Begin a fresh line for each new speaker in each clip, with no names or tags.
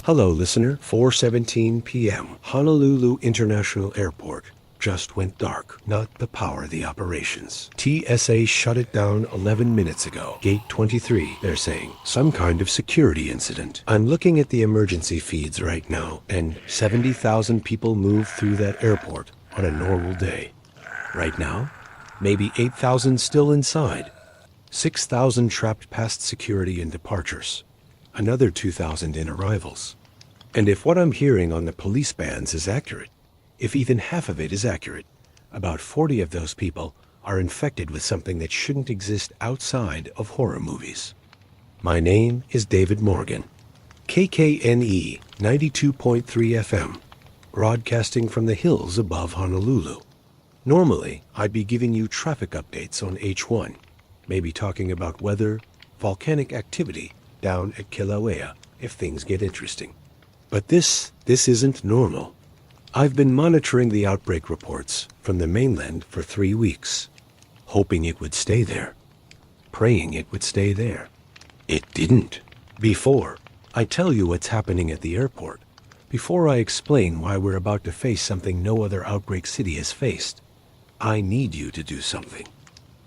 Hello, listener. 4:17 p.m. Honolulu International Airport. Just went dark. Not the power of the operations. TSA shut it down 11 minutes ago. Gate 23, they're saying. Some kind of security incident. I'm looking at the emergency feeds right now, and 70,000 people move through that airport on a normal day. Right now, maybe 8,000 still inside. 6,000 trapped past security and departures. Another 2,000 in arrivals. And if what I'm hearing on the police bands is accurate, if even half of it is accurate, about 40 of those people are infected with something that shouldn't exist outside of horror movies. My name is David Morgan, KKNE 92.3 FM, broadcasting from the hills above Honolulu. Normally, I'd be giving you traffic updates on H1, maybe talking about weather, volcanic activity down at Kilauea if things get interesting. But this isn't normal. I've been monitoring the outbreak reports from the mainland for 3 weeks, hoping it would stay there, praying it would stay there. It didn't. Before I tell you what's happening at the airport, before I explain why we're about to face something no other outbreak city has faced, I need you to do something.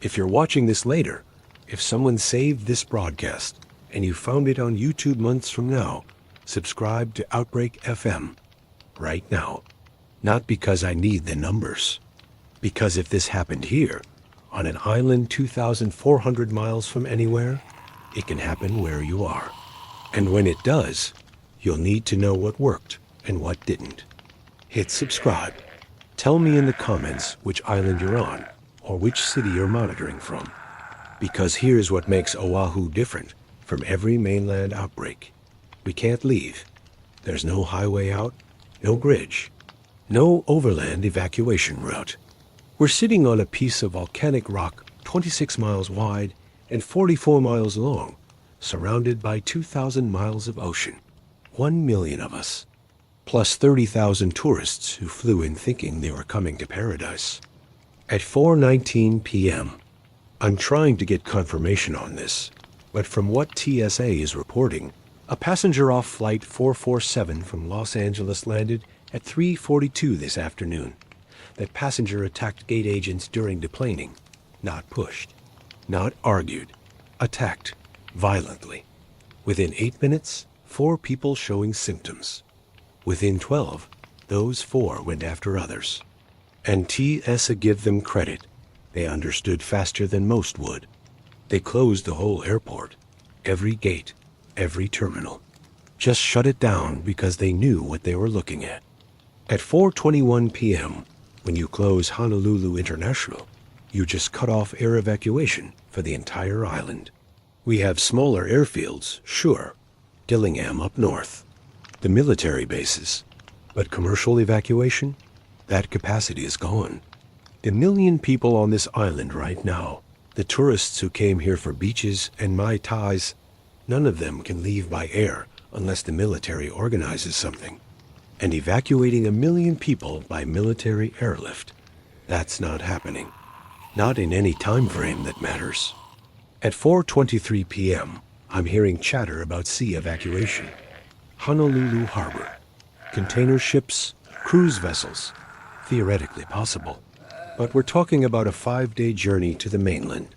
If you're watching this later, if someone saved this broadcast and you found it on YouTube months from now, subscribe to Outbreak FM right now. Not because I need the numbers. Because if this happened here, on an island 2,400 miles from anywhere, it can happen where you are. And when it does, you'll need to know what worked and what didn't. Hit subscribe. Tell me in the comments which island you're on or which city you're monitoring from. Because here's what makes Oahu different from every mainland outbreak. We can't leave. There's no highway out, no bridge, no overland evacuation route. We're sitting on a piece of volcanic rock 26 miles wide and 44 miles long, surrounded by 2,000 miles of ocean. 1 million of us, plus 30,000 tourists who flew in thinking they were coming to paradise. At 4:19 p.m., I'm trying to get confirmation on this, but from what TSA is reporting, a passenger off Flight 447 from Los Angeles landed at 3:42 this afternoon. That passenger attacked gate agents during deplaning, not pushed, not argued, attacked violently. Within 8 minutes, 4 people showing symptoms. Within 12, those 4 went after others. And TSA give them credit. They understood faster than most would. They closed the whole airport, every gate, every terminal. Just shut it down because they knew what they were looking at. At 4:21 p.m., when you close Honolulu International, you just cut off air evacuation for the entire island. We have smaller airfields, sure, Dillingham up north, the military bases, but commercial evacuation, that capacity is gone. The million people on this island right now, the tourists who came here for beaches and Mai Tais, none of them can leave by air unless the military organizes something. And evacuating 1 million people by military airlift, that's not happening. Not in any time frame that matters. At 4:23 p.m., I'm hearing chatter about sea evacuation. Honolulu Harbor. Container ships, cruise vessels. Theoretically possible. But we're talking about a 5-day journey to the mainland.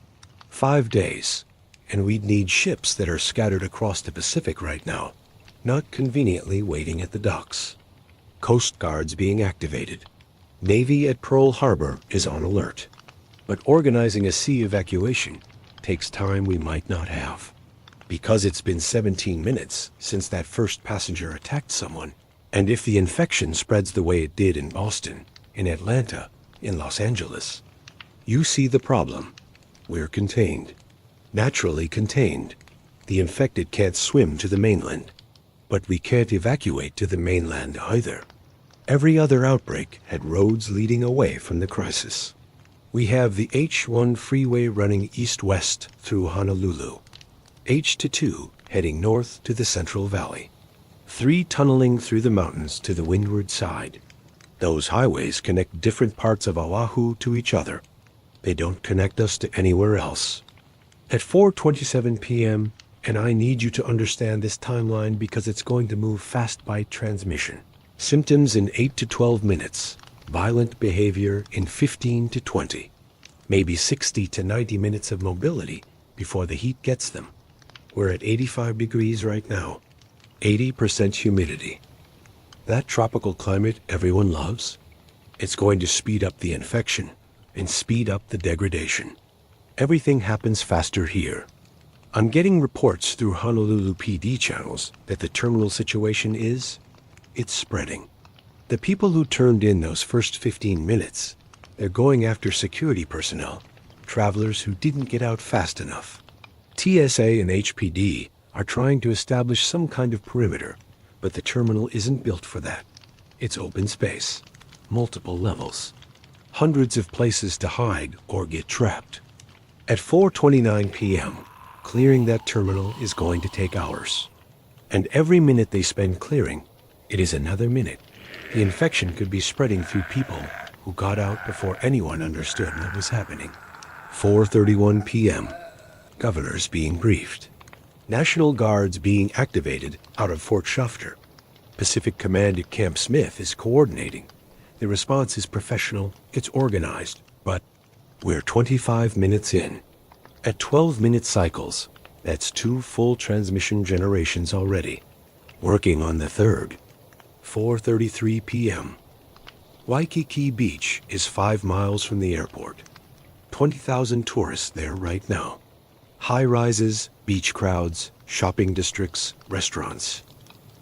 5 days. And we'd need ships that are scattered across the Pacific right now, not conveniently waiting at the docks. Coast Guards being activated. Navy at Pearl Harbor is on alert. But organizing a sea evacuation takes time we might not have. Because it's been 17 minutes since that first passenger attacked someone, and if the infection spreads the way it did in Boston, in Atlanta, in Los Angeles, you see the problem. We're contained. Naturally contained. The infected can't swim to the mainland. But we can't evacuate to the mainland either. Every other outbreak had roads leading away from the crisis. We have the H1 freeway running east-west through Honolulu, H2 heading north to the Central Valley, 3 tunneling through the mountains to the windward side. Those highways connect different parts of Oahu to each other. They don't connect us to anywhere else. At 4:27 p.m., And I need you to understand this timeline because it's going to move fast by transmission. Symptoms in 8 to 12 minutes. Violent behavior in 15 to 20. Maybe 60 to 90 minutes of mobility before the heat gets them. We're at 85 degrees right now. 80% humidity. That tropical climate everyone loves, it's going to speed up the infection and speed up the degradation. Everything happens faster here. I'm getting reports through Honolulu PD channels that the terminal situation it's spreading. The people who turned in those first 15 minutes, they're going after security personnel, travelers who didn't get out fast enough. TSA and HPD are trying to establish some kind of perimeter, but the terminal isn't built for that. It's open space, multiple levels, hundreds of places to hide or get trapped. At 4:29 p.m., clearing that terminal is going to take hours. And every minute they spend clearing, it is another minute. The infection could be spreading through people who got out before anyone understood what was happening. 4:31 p.m., governors being briefed. National Guards being activated out of Fort Shafter. Pacific Command at Camp Smith is coordinating. The response is professional, it's organized, but we're 25 minutes in. At 12-minute cycles, that's 2 full transmission generations already. Working on the third. 4:33 p.m. Waikiki Beach is 5 miles from the airport. 20,000 tourists there right now. High-rises, beach crowds, shopping districts, restaurants.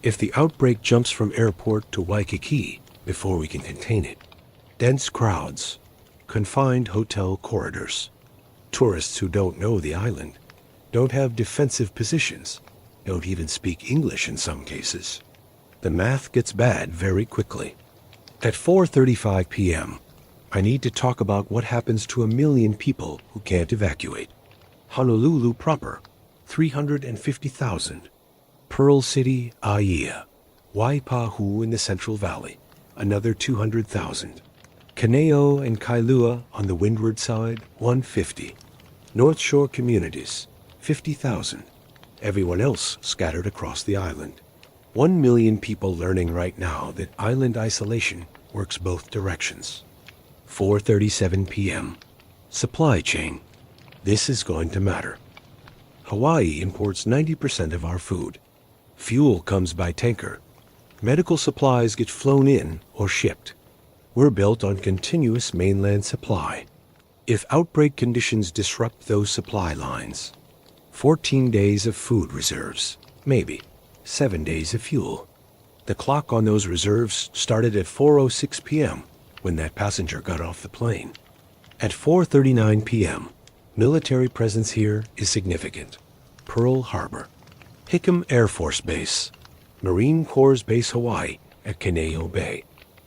If the outbreak jumps from airport to Waikiki before we can contain it, dense crowds, confined hotel corridors. Tourists who don't know the island, don't have defensive positions, don't even speak English in some cases. The math gets bad very quickly. At 4:35 p.m., I need to talk about what happens to 1 million people who can't evacuate. Honolulu proper, 350,000. Pearl City, Aiea. Waipahu in the Central Valley, another 200,000. Kaneo and Kailua on the windward side, 150. North Shore communities, 50,000. Everyone else scattered across the island. 1 million people learning right now that island isolation works both directions. 4:37 p.m. Supply chain. This is going to matter. Hawaii imports 90% of our food. Fuel comes by tanker. Medical supplies get flown in or shipped. We're built on continuous mainland supply. If outbreak conditions disrupt those supply lines, 14 days of food reserves, maybe 7 days of fuel. The clock on those reserves started at 4:06 p.m. when that passenger got off the plane. At 4:39 p.m., military presence here is significant. Pearl Harbor, Hickam Air Force Base, Marine Corps Base Hawaii at Kaneo Bay,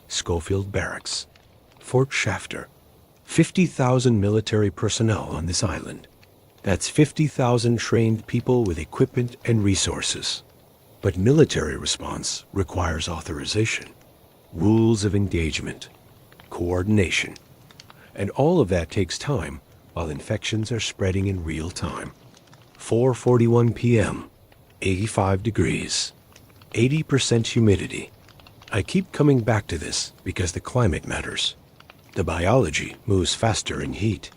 Schofield Barracks, Fort Shafter. 50,000 military personnel on this island. That's 50,000 trained people with equipment and resources. But military response requires authorization, rules of engagement, coordination. And all of that takes time while infections are spreading in real time. 4:41 p.m., 85 degrees, 80% humidity. I keep coming back to this because the climate matters. The biology moves faster in heat.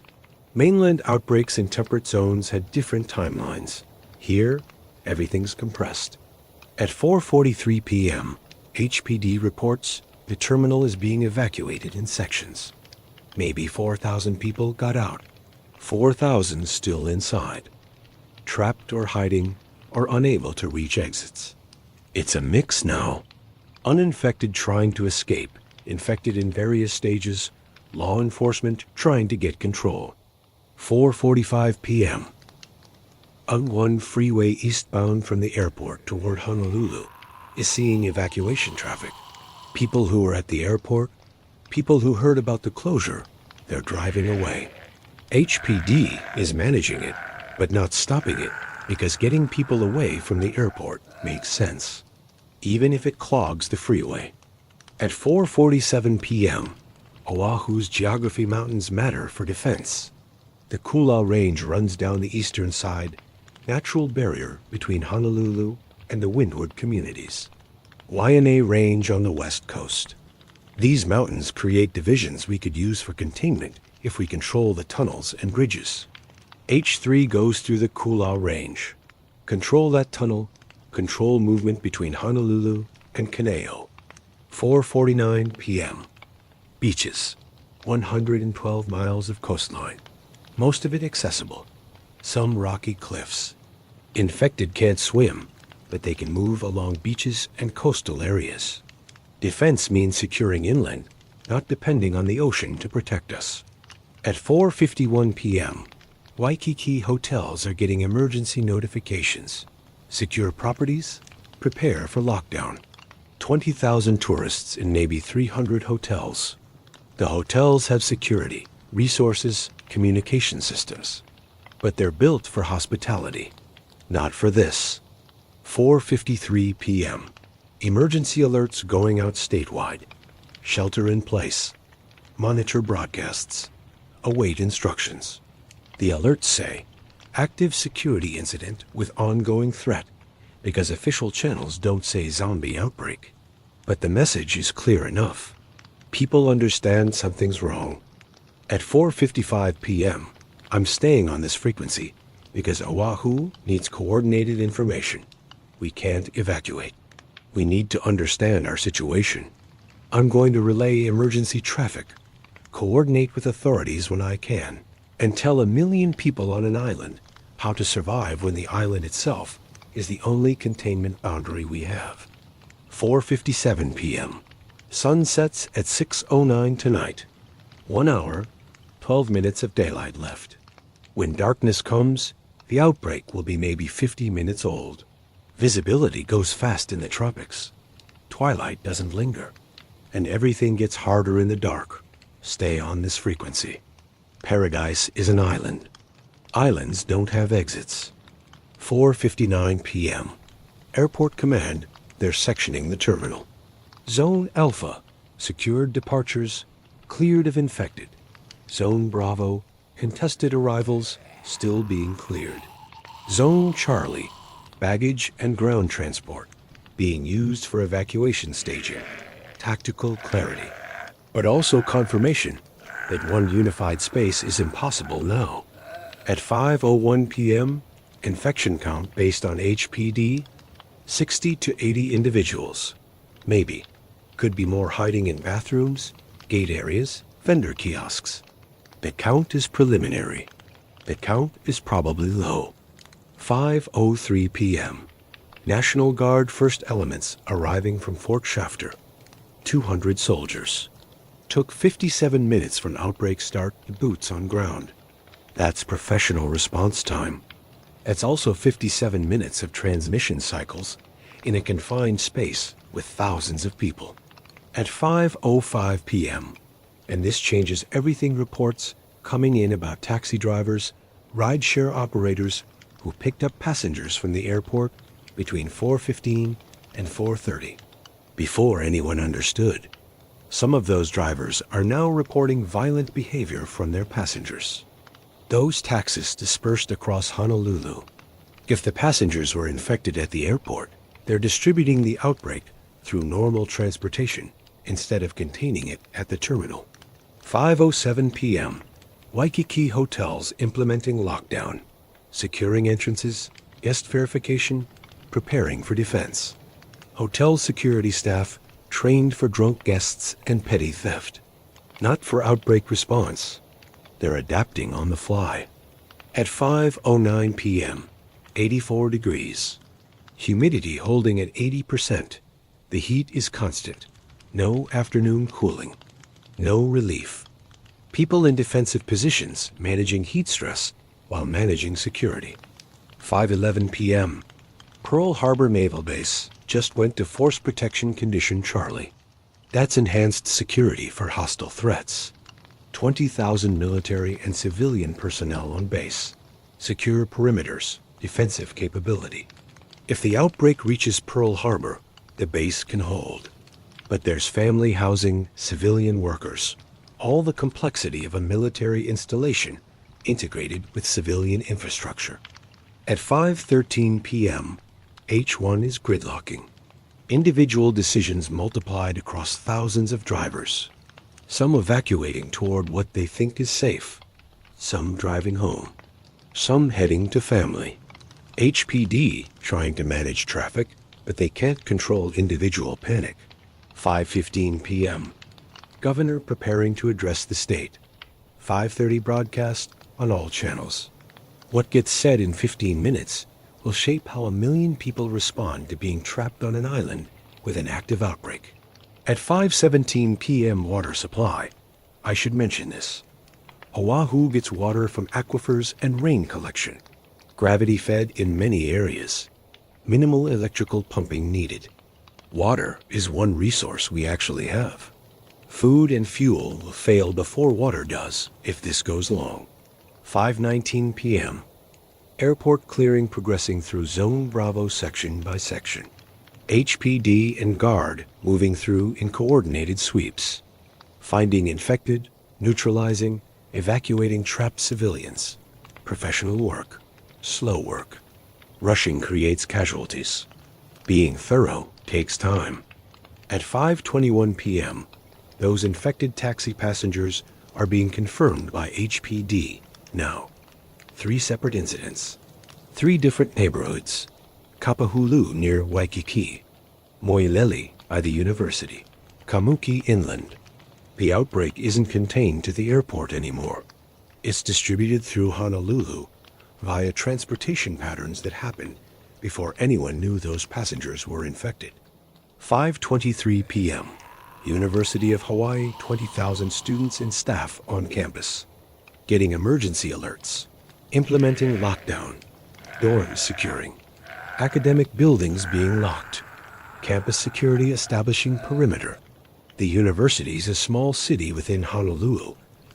Mainland outbreaks in temperate zones had different timelines. Here, everything's compressed. At 4:43 p.m., HPD reports the terminal is being evacuated in sections. Maybe 4,000 people got out. 4,000 still inside, trapped or hiding or unable to reach exits. It's a mix now. Uninfected trying to escape, infected in various stages, law enforcement trying to get control. 4:45 p.m. On-1 freeway eastbound from the airport toward Honolulu is seeing evacuation traffic. People who are at the airport, people who heard about the closure, they're driving away. HPD is managing it, but not stopping it, because getting people away from the airport makes sense, even if it clogs the freeway. At 4:47 p.m., Oahu's geography mountains matter for defense. The Kula Range runs down the eastern side, natural barrier between Honolulu and the windward communities. Waianae Range on the west coast. These mountains create divisions we could use for containment if we control the tunnels and bridges. H3 goes through the Kula Range. Control that tunnel, control movement between Honolulu and Kaneo. 4:49 p.m. Beaches. 112 miles of coastline. Most of it accessible. Some rocky cliffs. Infected can't swim, but they can move along beaches and coastal areas. Defense means securing inland, not depending on the ocean to protect us. At 4:51 p.m., Waikiki hotels are getting emergency notifications. Secure properties, prepare for lockdown. 20,000 tourists in maybe 300 hotels. The hotels have security, resources, communication systems. But they're built for hospitality, not for this. 4:53 p.m. Emergency alerts going out statewide. Shelter in place. Monitor broadcasts. Await instructions. The alerts say, active security incident with ongoing threat, because official channels don't say zombie outbreak. But the message is clear enough. People understand something's wrong. At 4:55 p.m., I'm staying on this frequency because Oahu needs coordinated information. We can't evacuate. We need to understand our situation. I'm going to relay emergency traffic, coordinate with authorities when I can, and tell 1 million people on an island how to survive when the island itself is the only containment boundary we have. 4:57 p.m. Sun sets at 6:09 tonight. 1 hour, 12 minutes of daylight left. When darkness comes, the outbreak will be maybe 50 minutes old. Visibility goes fast in the tropics. Twilight doesn't linger, and everything gets harder in the dark. Stay on this frequency. Paradise is an island. Islands don't have exits. 4:59 p.m. Airport Command, they're sectioning the terminal. Zone Alpha, secured departures, cleared of infected. Zone Bravo, contested arrivals, still being cleared. Zone Charlie, baggage and ground transport, being used for evacuation staging. Tactical clarity, but also confirmation that one unified space is impossible now. At 5:01 p.m., infection count based on HPD, 60 to 80 individuals. Maybe. Could be more hiding in bathrooms, gate areas, vendor kiosks. The count is preliminary. The count is probably low. 5:03 p.m. National Guard first elements arriving from Fort Shafter. 200 soldiers. Took 57 minutes from outbreak start to boots on ground. That's professional response time. It's also 57 minutes of transmission cycles in a confined space with thousands of people. At 5:05 p.m., and this changes everything, reports coming in about taxi drivers, rideshare operators who picked up passengers from the airport between 4:15 and 4:30. Before anyone understood, some of those drivers are now reporting violent behavior from their passengers. Those taxis dispersed across Honolulu. If the passengers were infected at the airport, they're distributing the outbreak through normal transportation instead of containing it at the terminal. 5:07 p.m. Waikiki hotels implementing lockdown, securing entrances, guest verification, preparing for defense. Hotel security staff trained for drunk guests and petty theft, not for outbreak response. They're adapting on the fly. At 5:09 p.m., 84 degrees. Humidity holding at 80%. The heat is constant. No afternoon cooling. No relief. People in defensive positions managing heat stress while managing security. 5:11 p.m. Pearl Harbor Naval Base just went to Force Protection Condition Charlie. That's enhanced security for hostile threats. 20,000 military and civilian personnel on base. Secure perimeters, defensive capability. If the outbreak reaches Pearl Harbor, the base can hold. But there's family housing, civilian workers, all the complexity of a military installation integrated with civilian infrastructure. At 5:13 p.m., H1 is gridlocking. Individual decisions multiplied across thousands of drivers. Some evacuating toward what they think is safe. Some driving home. Some heading to family. HPD trying to manage traffic, but they can't control individual panic. 5:15 p.m. Governor preparing to address the state. 5:30 broadcast on all channels. What gets said in 15 minutes will shape how 1 million people respond to being trapped on an island with an active outbreak. At 5:17 p.m. water supply, I should mention this. Oahu gets water from aquifers and rain collection. Gravity fed in many areas. Minimal electrical pumping needed. Water is one resource we actually have. Food and fuel will fail before water does if this goes long. 5:19 p.m. Airport clearing progressing through Zone Bravo section by section. HPD and Guard moving through in coordinated sweeps. Finding infected, neutralizing, evacuating trapped civilians. Professional work. Slow work. Rushing creates casualties. Being thorough takes time. At 5:21 p.m., those infected taxi passengers are being confirmed by HPD now. 3 separate incidents. 3 different neighborhoods. Kapahulu near Waikiki. Moileli by the university. Kamuki inland. The outbreak isn't contained to the airport anymore. It's distributed through Honolulu via transportation patterns that happened before anyone knew those passengers were infected. 5:23 p.m. University of Hawaii, 20,000 students and staff on campus. Getting emergency alerts. Implementing lockdown. Dorms securing. Academic buildings being locked. Campus security establishing perimeter. The university is a small city within Honolulu,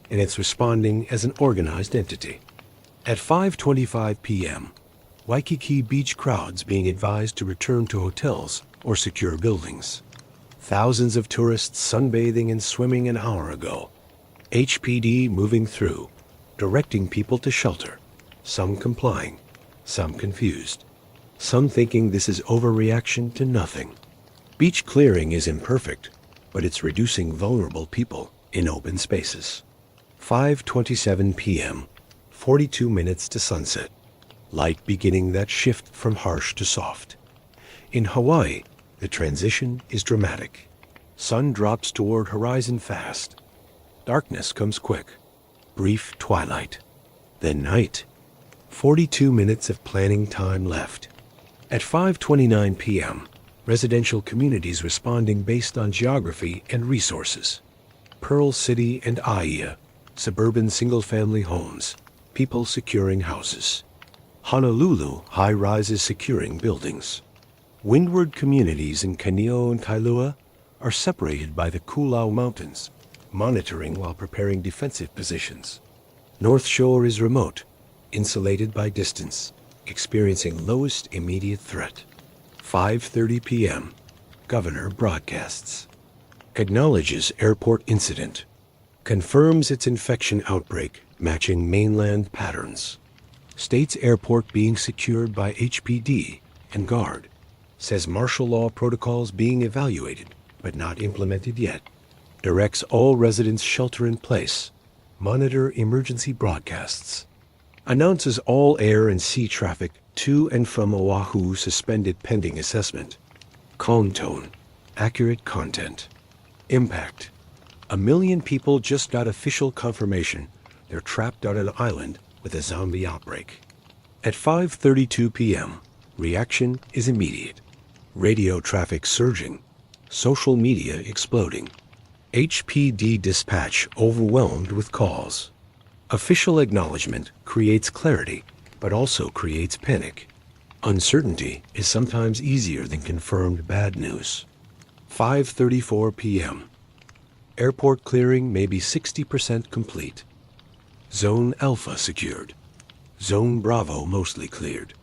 and it's responding as an organized entity. At 5:25 p.m., Waikiki beach crowds being advised to return to hotels or secure buildings. Thousands of tourists sunbathing and swimming an hour ago. HPD moving through, directing people to shelter. Some complying, some confused. Some thinking this is overreaction to nothing. Beach clearing is imperfect, but it's reducing vulnerable people in open spaces. 5:27 p.m., 42 minutes to sunset. Light beginning that shift from harsh to soft. In Hawaii, the transition is dramatic. Sun drops toward horizon fast. Darkness comes quick. Brief twilight. Then night. 42 minutes of planning time left. At 5:29 p.m., residential communities responding based on geography and resources. Pearl City and Aiea, suburban single-family homes, people securing houses. Honolulu, high-rises securing buildings. Windward communities in Kaneo and Kailua are separated by the Kulau Mountains, monitoring while preparing defensive positions. North Shore is remote, insulated by distance, experiencing lowest immediate threat. 5:30 p.m. Governor broadcasts. Acknowledges airport incident. Confirms its infection outbreak matching mainland patterns. States airport being secured by HPD and Guard. Says martial law protocols being evaluated but not implemented yet. Directs all residents shelter in place. Monitor emergency broadcasts. Announces all air and sea traffic to and from Oahu suspended pending assessment. Calm tone. Accurate content. Impact. 1 million people just got official confirmation they're trapped on an island with a zombie outbreak. At 5:32 p.m., reaction is immediate. Radio traffic surging. Social media exploding. HPD dispatch overwhelmed with calls. Official acknowledgement creates clarity, but also creates panic. Uncertainty is sometimes easier than confirmed bad news. 5:34 p.m. Airport clearing may be 60% complete. Zone Alpha secured. Zone Bravo mostly cleared.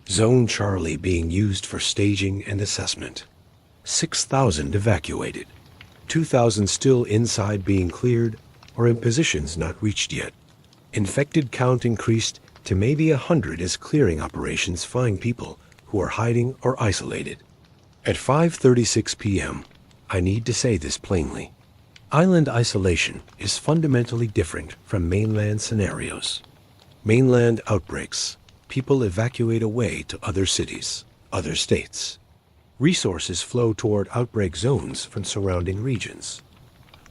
Zone Charlie being used for staging and assessment. 6,000 evacuated. 2,000 still inside being cleared or in positions not reached yet. Infected count increased to maybe 100 as clearing operations find people who are hiding or isolated. At 5:36 p.m., I need to say this plainly. Island isolation is fundamentally different from mainland scenarios. Mainland outbreaks, people evacuate away to other cities, other states. Resources flow toward outbreak zones from surrounding regions.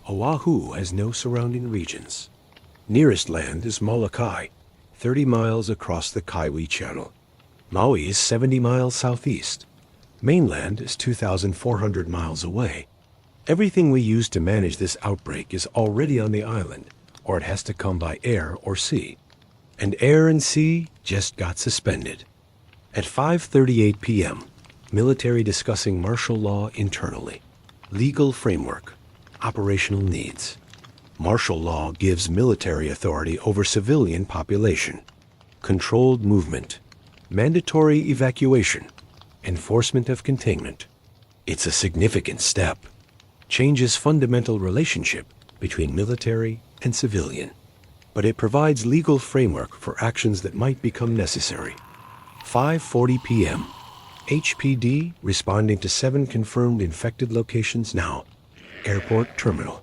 Oahu has no surrounding regions. Nearest land is Molokai, 30 miles across the Kaiwi Channel. Maui is 70 miles southeast. Mainland is 2,400 miles away. Everything we use to manage this outbreak is already on the island, or it has to come by air or sea. And air and sea just got suspended. At 5:38 p.m., military discussing martial law internally. Legal framework. Operational needs. Martial law gives military authority over civilian population. Controlled movement. Mandatory evacuation. Enforcement of containment. It's a significant step. Changes fundamental relationship between military and civilian. But it provides legal framework for actions that might become necessary. 5:40 p.m. HPD responding to 7 confirmed infected locations now. Airport terminal.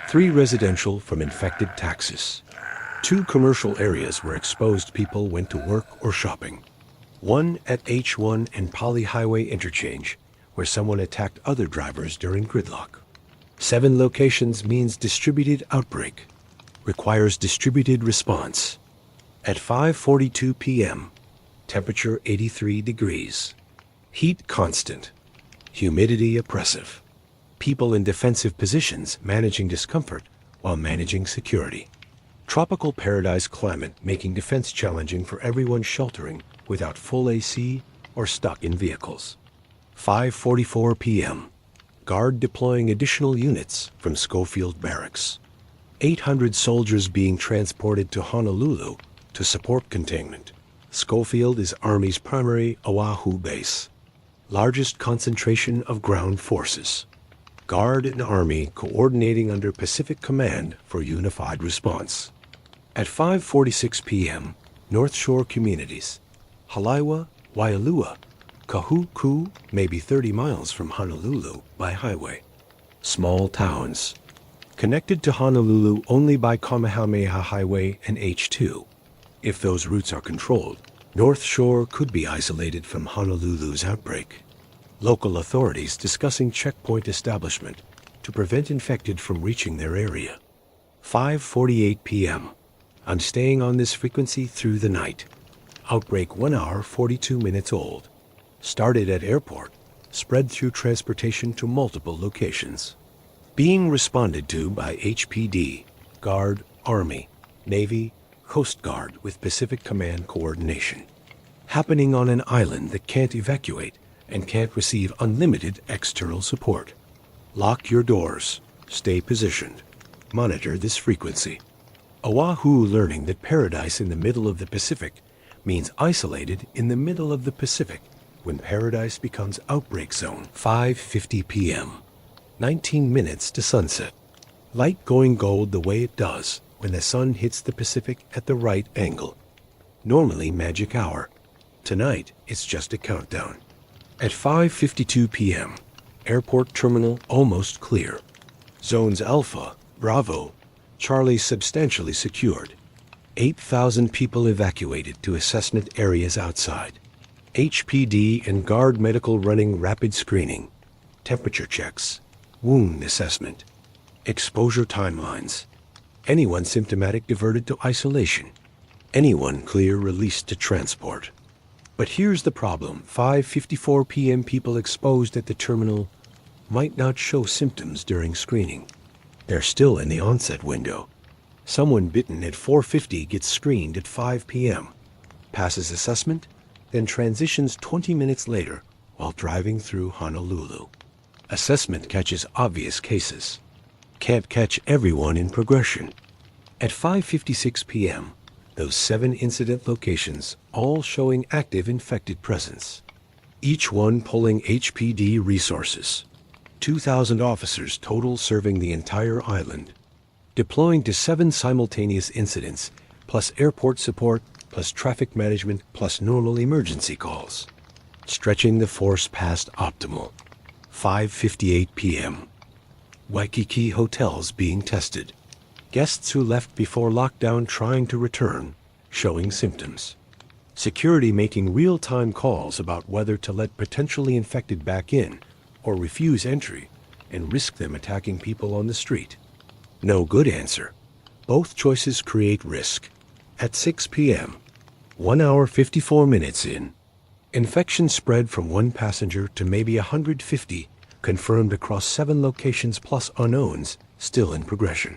3 residential from infected taxis. 2 commercial areas where exposed people went to work or shopping. 1 at H1 and Poly Highway interchange, where someone attacked other drivers during gridlock. 7 locations means distributed outbreak. Requires distributed response. At 5:42 p.m., temperature 83 degrees. Heat constant. Humidity oppressive. People in defensive positions managing discomfort while managing security. Tropical paradise climate making defense challenging for everyone sheltering without full AC or stuck in vehicles. 5:44 p.m. Guard deploying additional units from Schofield Barracks. 800 soldiers being transported to Honolulu to support containment. Schofield is Army's primary Oahu base. Largest concentration of ground forces. Guard and Army coordinating under Pacific Command for unified response. At 5:46 p.m., North Shore communities. Halaiwa, Waialua, Kahuku, maybe 30 miles from Honolulu by highway. Small towns. Connected to Honolulu only by Kamehameha Highway and H2. If those routes are controlled, North Shore could be isolated from Honolulu's outbreak. Local authorities discussing checkpoint establishment to prevent infected from reaching their area. 5:48 p.m. I'm staying on this frequency through the night. Outbreak 1 hour 42 minutes old. Started at airport, spread through transportation to multiple locations. Being responded to by HPD, Guard, Army, Navy, Coast Guard with Pacific Command coordination. Happening on an island that can't evacuate and can't receive unlimited external support. Lock your doors. Stay positioned. Monitor this frequency. Oahu learning that paradise in the middle of the Pacific means isolated in the middle of the Pacific when paradise becomes outbreak zone. 5:50 p.m. 19 minutes to sunset. Light going gold the way it does when the sun hits the Pacific at the right angle. Normally magic hour. Tonight it's just a countdown. At 5:52 p.m., airport terminal almost clear. Zones Alpha, Bravo, Charlie substantially secured. 8,000 people evacuated to assessment areas outside. HPD and Guard medical running rapid screening. Temperature checks. Wound assessment. Exposure timelines. Anyone symptomatic diverted to isolation. Anyone clear released to transport. But here's the problem. 5:54 p.m. people exposed at the terminal might not show symptoms during screening. They're still in the onset window. Someone bitten at 4:50 gets screened at 5 p.m. Passes assessment, then transitions 20 minutes later while driving through Honolulu. Assessment catches obvious cases. Can't catch everyone in progression. At 5:56 p.m., those 7 incident locations all showing active infected presence. Each one pulling HPD resources. 2,000 officers total serving the entire island. Deploying to 7 simultaneous incidents, plus airport support, plus traffic management plus normal emergency calls. Stretching the force past optimal. 5:58 p.m. Waikiki hotels being tested. Guests who left before lockdown trying to return, showing symptoms. Security making real-time calls about whether to let potentially infected back in or refuse entry and risk them attacking people on the street. No good answer. Both choices create risk. At 6 p.m., 1 hour 54 minutes in, infection spread from one passenger to maybe 150, confirmed across 7 locations plus unknowns, still in progression.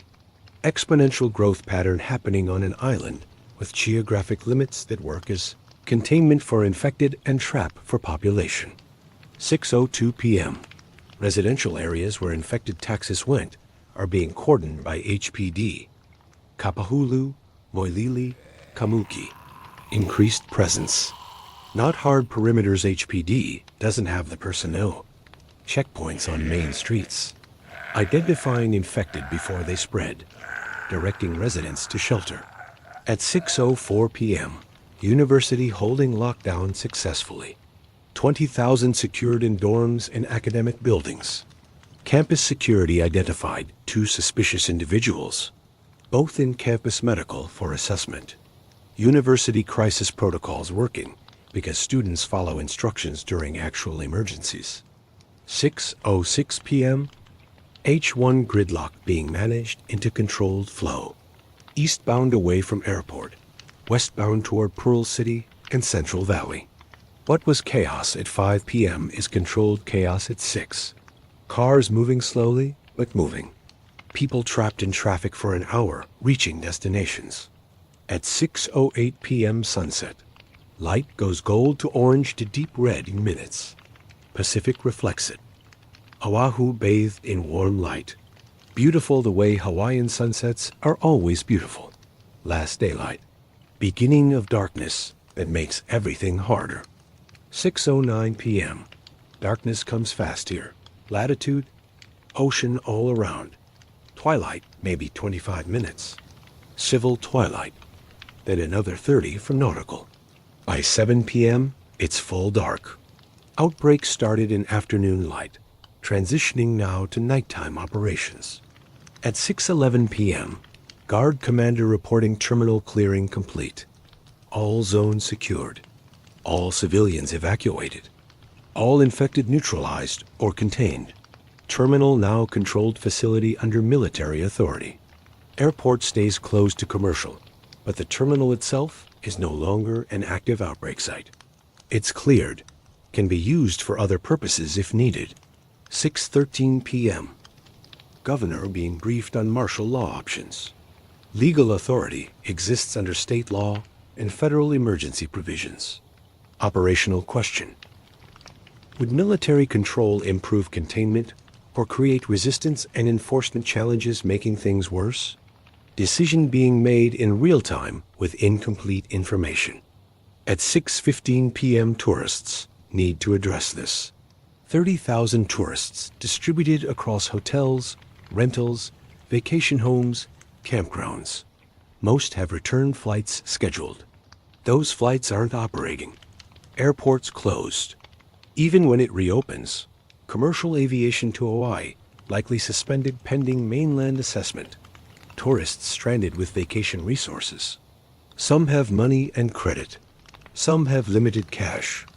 Exponential growth pattern happening on an island with geographic limits that work as containment for infected and trap for population. 6:02 p.m. Residential areas where infected taxis went are being cordoned by HPD. Kapahulu, Moilili, Kamuki. Increased presence. Not hard perimeters. HPD doesn't have the personnel. Checkpoints on main streets. Identifying infected before they spread. Directing residents to shelter. At 6:04 p.m., university holding lockdown successfully. 20,000 secured in dorms and academic buildings. Campus security identified 2 suspicious individuals, both in campus medical for assessment. University crisis protocols working because students follow instructions during actual emergencies. 6:06 p.m., H1 gridlock being managed into controlled flow. Eastbound away from airport, westbound toward Pearl City and Central Valley. What was chaos at 5 p.m. is controlled chaos at 6. Cars moving slowly, but moving. People trapped in traffic for an hour, reaching destinations. At 6:08 p.m. sunset. Light goes gold to orange to deep red in minutes. Pacific reflects it. Oahu bathed in warm light. Beautiful the way Hawaiian sunsets are always beautiful. Last daylight. Beginning of darkness that makes everything harder. 6:09 p.m. Darkness comes fast here. Latitude, ocean all around. Twilight, maybe 25 minutes. Civil twilight. Then another 30 for nautical. By 7 p.m., it's full dark. Outbreak started in afternoon light, transitioning now to nighttime operations. At 6:11 p.m., Guard Commander reporting terminal clearing complete. All zones secured. All civilians evacuated. All infected neutralized or contained. Terminal now controlled facility under military authority. Airport stays closed to commercial, but the terminal itself is no longer an active outbreak site. It's cleared, can be used for other purposes if needed. 6:13 p.m. Governor being briefed on martial law options. Legal authority exists under state law and federal emergency provisions. Operational question. Would military control improve containment or create resistance and enforcement challenges making things worse? Decision being made in real time with incomplete information. At 6:15 p.m. tourists need to address this. 30,000 tourists distributed across hotels, rentals, vacation homes, campgrounds. Most have return flights scheduled. Those flights aren't operating. Airports closed. Even when it reopens, commercial aviation to Hawaii likely suspended pending mainland assessment. Tourists stranded with vacation resources. Some have money and credit. Some have limited cash.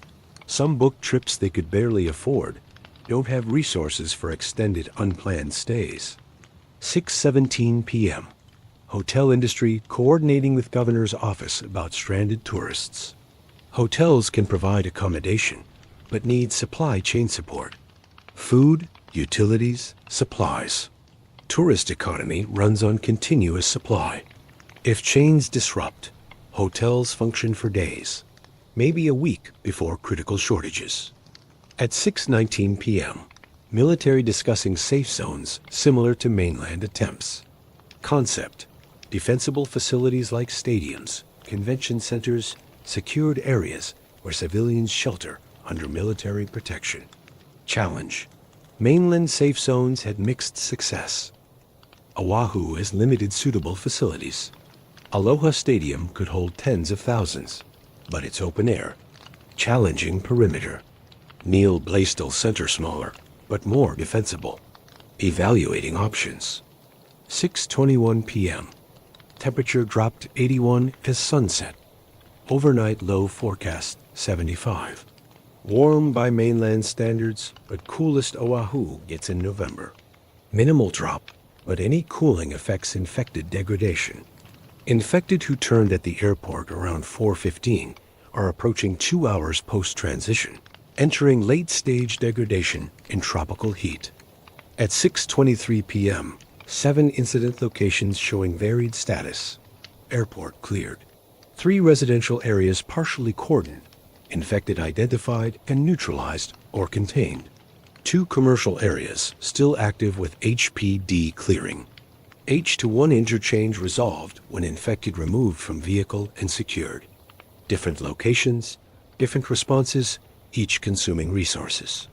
Some book trips they could barely afford, don't have resources for extended unplanned stays. 6:17 p.m. Hotel industry coordinating with governor's office about stranded tourists. Hotels can provide accommodation, but need supply chain support. Food, utilities, supplies. Tourist economy runs on continuous supply. If chains disrupt, hotels function for days, maybe a week before critical shortages. At 6:19 p.m., military discussing safe zones similar to mainland attempts. Concept: defensible facilities like stadiums, convention centers, secured areas where civilians shelter under military protection. Challenge: mainland safe zones had mixed success. Oahu has limited suitable facilities. Aloha Stadium could hold tens of thousands, but it's open air. Challenging perimeter. Neil Blaisdell Center smaller, but more defensible. Evaluating options. 6:21 p.m. Temperature dropped 81 as sunset. Overnight low forecast 75. Warm by mainland standards, but coolest Oahu gets in November. Minimal drop, but any cooling affects infected degradation. Infected who turned at the airport around 4:15 are approaching 2 hours post-transition, entering late-stage degradation in tropical heat. At 6:23 p.m., 7 incident locations showing varied status. Airport cleared. 3 residential areas partially cordoned, infected identified and neutralized or contained. 2 commercial areas still active with HPD clearing. H-to-1 interchange resolved when infected removed from vehicle and secured. Different locations, different responses, each consuming resources.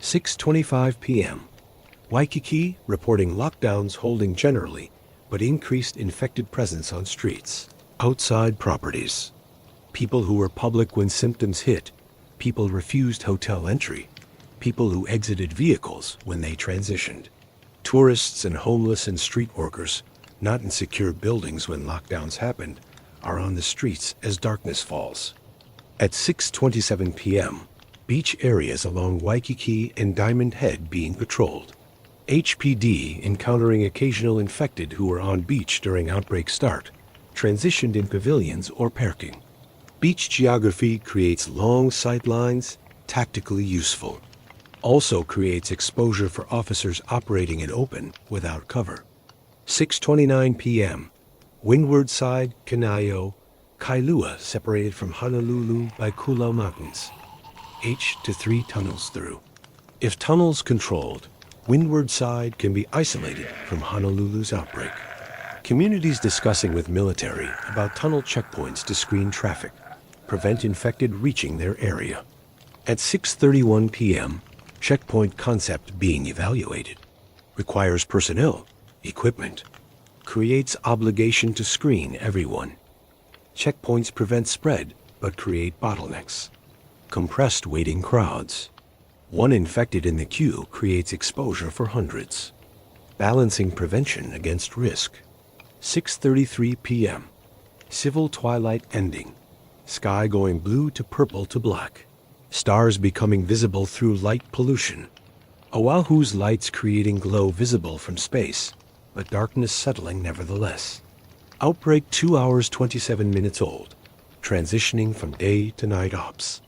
6:25 p.m. Waikiki reporting lockdowns holding generally, but increased infected presence on streets. Outside properties. People who were public when symptoms hit. People refused hotel entry. People who exited vehicles when they transitioned. Tourists and homeless and street workers, not in secure buildings when lockdowns happened, are on the streets as darkness falls. At 6:27 p.m., beach areas along Waikiki and Diamond Head being patrolled. HPD encountering occasional infected who were on beach during outbreak start, transitioned in pavilions or parking. Beach geography creates long sight lines, tactically useful. Also creates exposure for officers operating in open without cover. 6:29 p.m. Windward side, Kanaio, Kailua separated from Honolulu by Kula Mountains. H to 3 tunnels through. If tunnels controlled, windward side can be isolated from Honolulu's outbreak. Communities discussing with military about tunnel checkpoints to screen traffic, prevent infected reaching their area. At 6:31 p.m., checkpoint concept being evaluated. Requires personnel, equipment. Creates obligation to screen everyone. Checkpoints prevent spread, but create bottlenecks. Compressed waiting crowds. 1 infected in the queue creates exposure for hundreds. Balancing prevention against risk. 6:33 p.m. Civil twilight ending. Sky going blue to purple to black. Stars becoming visible through light pollution. Oahu's lights creating glow visible from space, but darkness settling nevertheless. Outbreak 2 hours 27 minutes old, transitioning from day to night ops.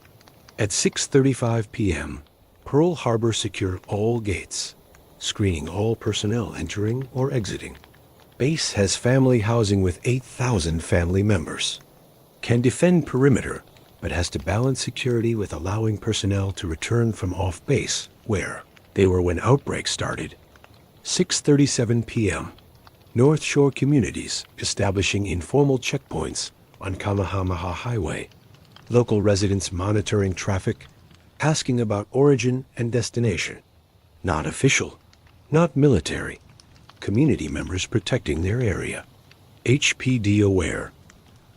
At 6:35 p.m., Pearl Harbor secure all gates, screening all personnel entering or exiting. Base has family housing with 8,000 family members. Can defend perimeter, but has to balance security with allowing personnel to return from off base, where they were when outbreak started. 6:37 p.m. North Shore communities establishing informal checkpoints on Kamehameha Highway. Local residents monitoring traffic, asking about origin and destination. Not official, not military. Community members protecting their area. HPD aware.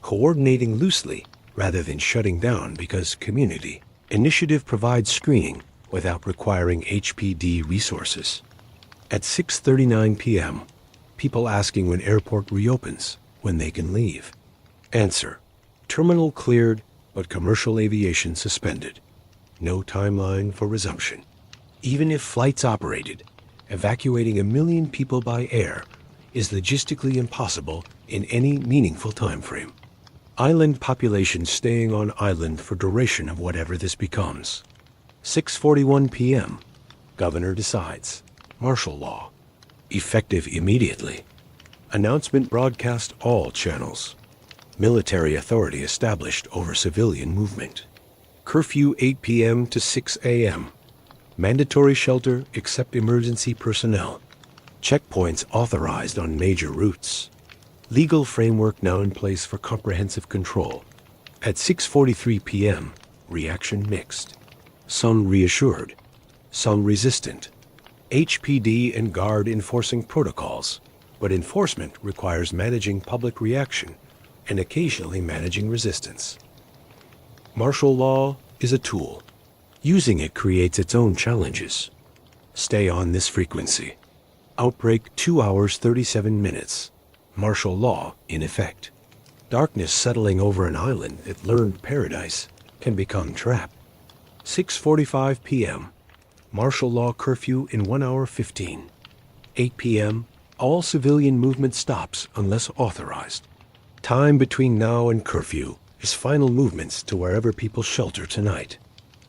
Coordinating loosely rather than shutting down because community. Initiative provides screening without requiring HPD resources. At 6:39 p.m., people asking when airport reopens, when they can leave. Answer: terminal cleared, but commercial aviation suspended. No timeline for resumption. Even if flights operated, evacuating 1 million people by air is logistically impossible in any meaningful time frame. Island population staying on island for duration of whatever this becomes. 6:41 p.m. Governor decides. Martial law. Effective immediately. Announcement broadcast all channels. Military authority established over civilian movement. Curfew 8 p.m. to 6 a.m. Mandatory shelter except emergency personnel. Checkpoints authorized on major routes. Legal framework now in place for comprehensive control. At 6:43 p.m., reaction mixed. Some reassured, some resistant. HPD and Guard enforcing protocols, but enforcement requires managing public reaction and occasionally managing resistance. Martial law is a tool. Using it creates its own challenges. Stay on this frequency. Outbreak 2 hours 37 minutes. Martial law in effect. Darkness settling over an island that learned paradise can become trapped. 6:45 p.m. Martial law curfew in 1 hour 15. 8 p.m. All civilian movement stops unless authorized. Time between now and curfew is final movements to wherever people shelter tonight.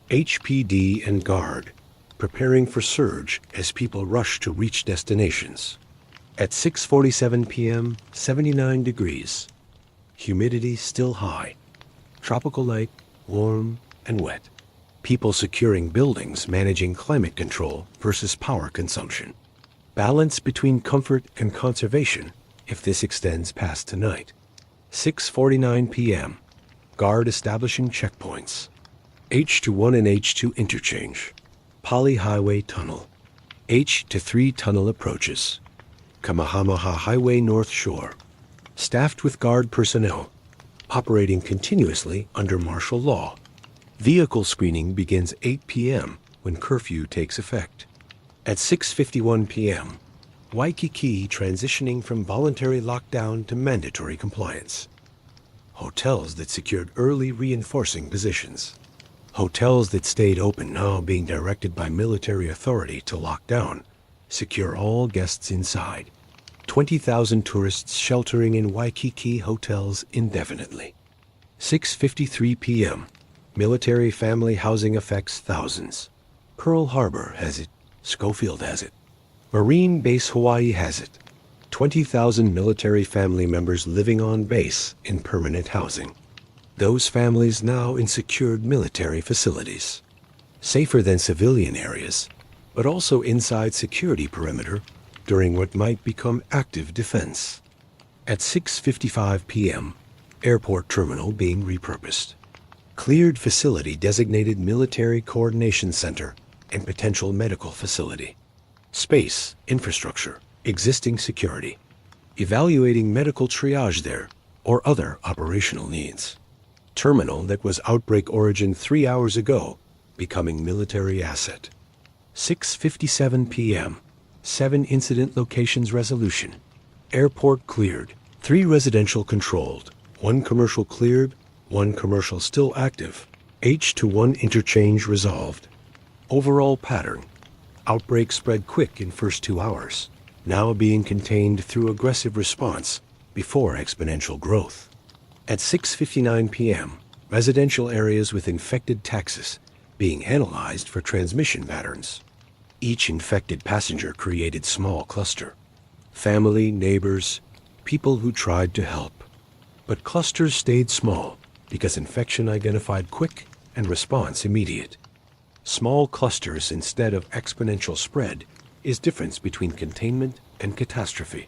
HPD and Guard preparing for surge as people rush to reach destinations. At 6:47 p.m., 79 degrees. Humidity still high. Tropical lake, warm and wet. People securing buildings managing climate control versus power consumption. Balance between comfort and conservation if this extends past tonight. 6:49 p.m. Guard establishing checkpoints. H-1 and H2 interchange. Poly Highway Tunnel. H-3 tunnel approaches. Kamahamaha Highway North Shore. Staffed with Guard personnel. Operating continuously under martial law. Vehicle screening begins 8 p.m. when curfew takes effect. At 6:51 p.m., Waikiki transitioning from voluntary lockdown to mandatory compliance. Hotels that secured early reinforcing positions. Hotels that stayed open now being directed by military authority to lock down, secure all guests inside. 20,000 tourists sheltering in Waikiki hotels indefinitely. 6:53 p.m. Military family housing affects thousands. Pearl Harbor has it. Schofield has it. Marine Base Hawaii has it. 20,000 military family members living on base in permanent housing. Those families now in secured military facilities. Safer than civilian areas, but also inside security perimeter during what might become active defense. At 6:55 p.m., airport terminal being repurposed. Cleared facility designated military coordination center and potential medical facility. Space, infrastructure, existing security. Evaluating medical triage there or other operational needs. Terminal that was outbreak origin 3 hours ago, becoming military asset. 6:57 p.m. 7 incident locations resolution. Airport cleared. 3 residential controlled. 1 commercial cleared. 1 commercial still active. H-1 interchange resolved. Overall pattern. Outbreak spread quick in first 2 hours. Now being contained through aggressive response before exponential growth. At 6:59 p.m., residential areas with infected taxis being analyzed for transmission patterns. Each infected passenger created small cluster. Family, neighbors, people who tried to help. But clusters stayed small because infection identified quick and response immediate. Small clusters instead of exponential spread is difference between containment and catastrophe.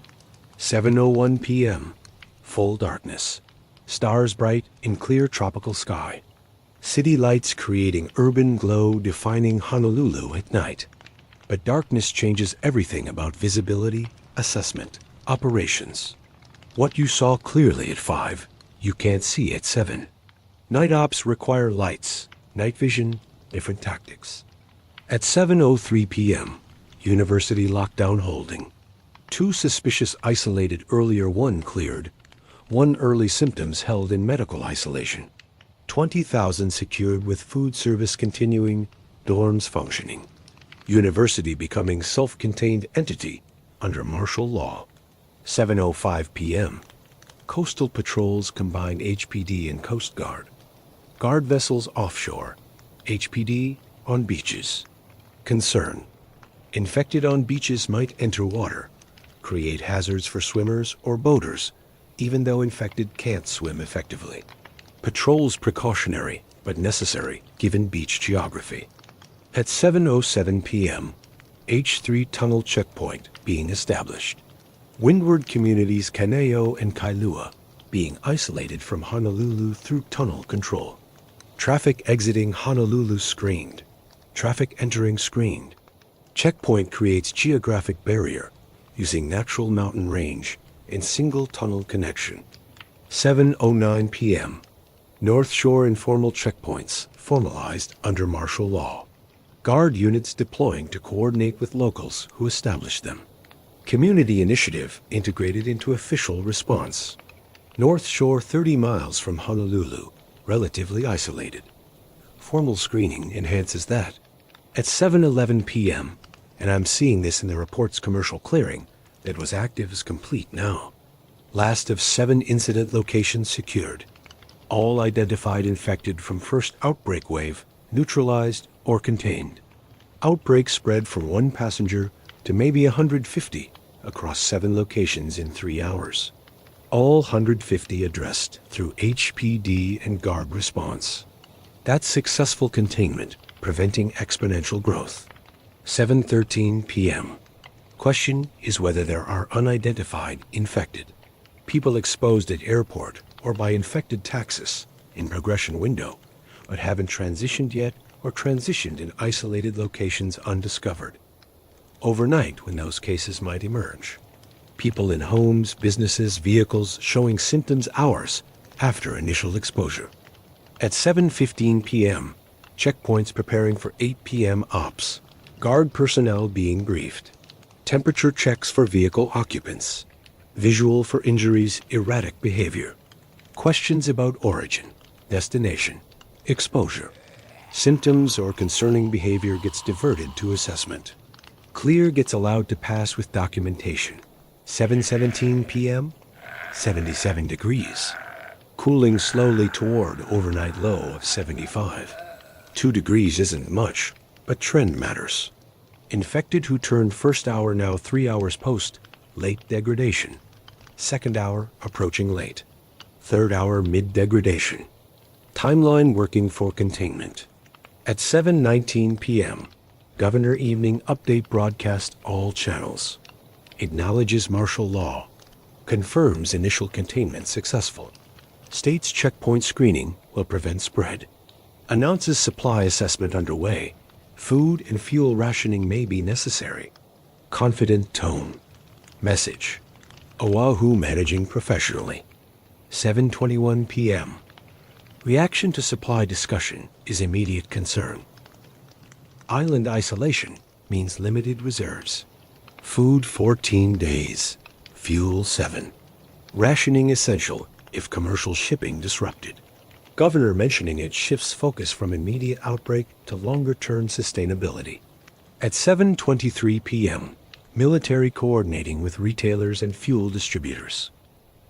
7:01 p.m. Full darkness. Stars bright in clear tropical sky. City lights creating urban glow defining Honolulu at night. But darkness changes everything about visibility, assessment, operations. What you saw clearly at 5, you can't see at 7. Night ops require lights, night vision, different tactics. At 7:03 p.m., University lockdown holding. 2 suspicious isolated earlier, 1 cleared. 1 early symptoms held in medical isolation. 20,000 secured with food service continuing, dorms functioning. University becoming self-contained entity under martial law. 7:05 p.m. Coastal patrols combine HPD and Coast Guard. Guard vessels offshore. HPD on beaches. Concern. Infected on beaches might enter water, create hazards for swimmers or boaters, even though infected can't swim effectively. Patrols precautionary, but necessary given beach geography. At 7:07 p.m., H3 tunnel checkpoint being established. Windward communities Kaneo and Kailua being isolated from Honolulu through tunnel control. Traffic exiting Honolulu screened. Traffic entering screened. Checkpoint creates geographic barrier using natural mountain range in single tunnel connection. 7:09 p.m. North Shore informal checkpoints formalized under martial law. Guard units deploying to coordinate with locals who established them. Community initiative integrated into official response. North Shore 30 miles from Honolulu, relatively isolated. Formal screening enhances that. At 7:11 p.m., and I'm seeing this in the report's commercial clearing, that was active is complete now. Last of 7 incident locations secured. All identified infected from first outbreak wave, neutralized or contained. Outbreak spread from 1 passenger to maybe 150 across 7 locations in 3 hours. All 150 addressed through HPD and guard response. That's successful containment, preventing exponential growth. 7:13 p.m. Question is whether there are unidentified infected. People exposed at airport or by infected taxis in progression window, but haven't transitioned yet or transitioned in isolated locations undiscovered. Overnight when those cases might emerge. People in homes, businesses, vehicles showing symptoms hours after initial exposure. At 7:15 p.m., checkpoints preparing for 8 p.m. ops. Guard personnel being briefed. Temperature checks for vehicle occupants. Visual for injuries, erratic behavior. Questions about origin, destination, exposure. Symptoms or concerning behavior gets diverted to assessment. Clear gets allowed to pass with documentation. 7:17 p.m., 77 degrees. Cooling slowly toward overnight low of 75. 2 degrees isn't much, but trend matters. Infected who turned first hour now 3 hours post, late degradation. Second hour approaching late. Third hour mid-degradation. Timeline working for containment. At 7:19 p.m., Governor Evening Update broadcast all channels. Acknowledges martial law. Confirms initial containment successful. States checkpoint screening will prevent spread. Announces supply assessment underway. Food and fuel rationing may be necessary. Confident tone. Message. Oahu managing professionally. 7:21 p.m. Reaction to supply discussion is immediate concern. Island isolation means limited reserves. Food 14 days. Fuel 7. Rationing essential if commercial shipping disrupted. Governor mentioning it shifts focus from immediate outbreak to longer-term sustainability. At 7:23 p.m., military coordinating with retailers and fuel distributors.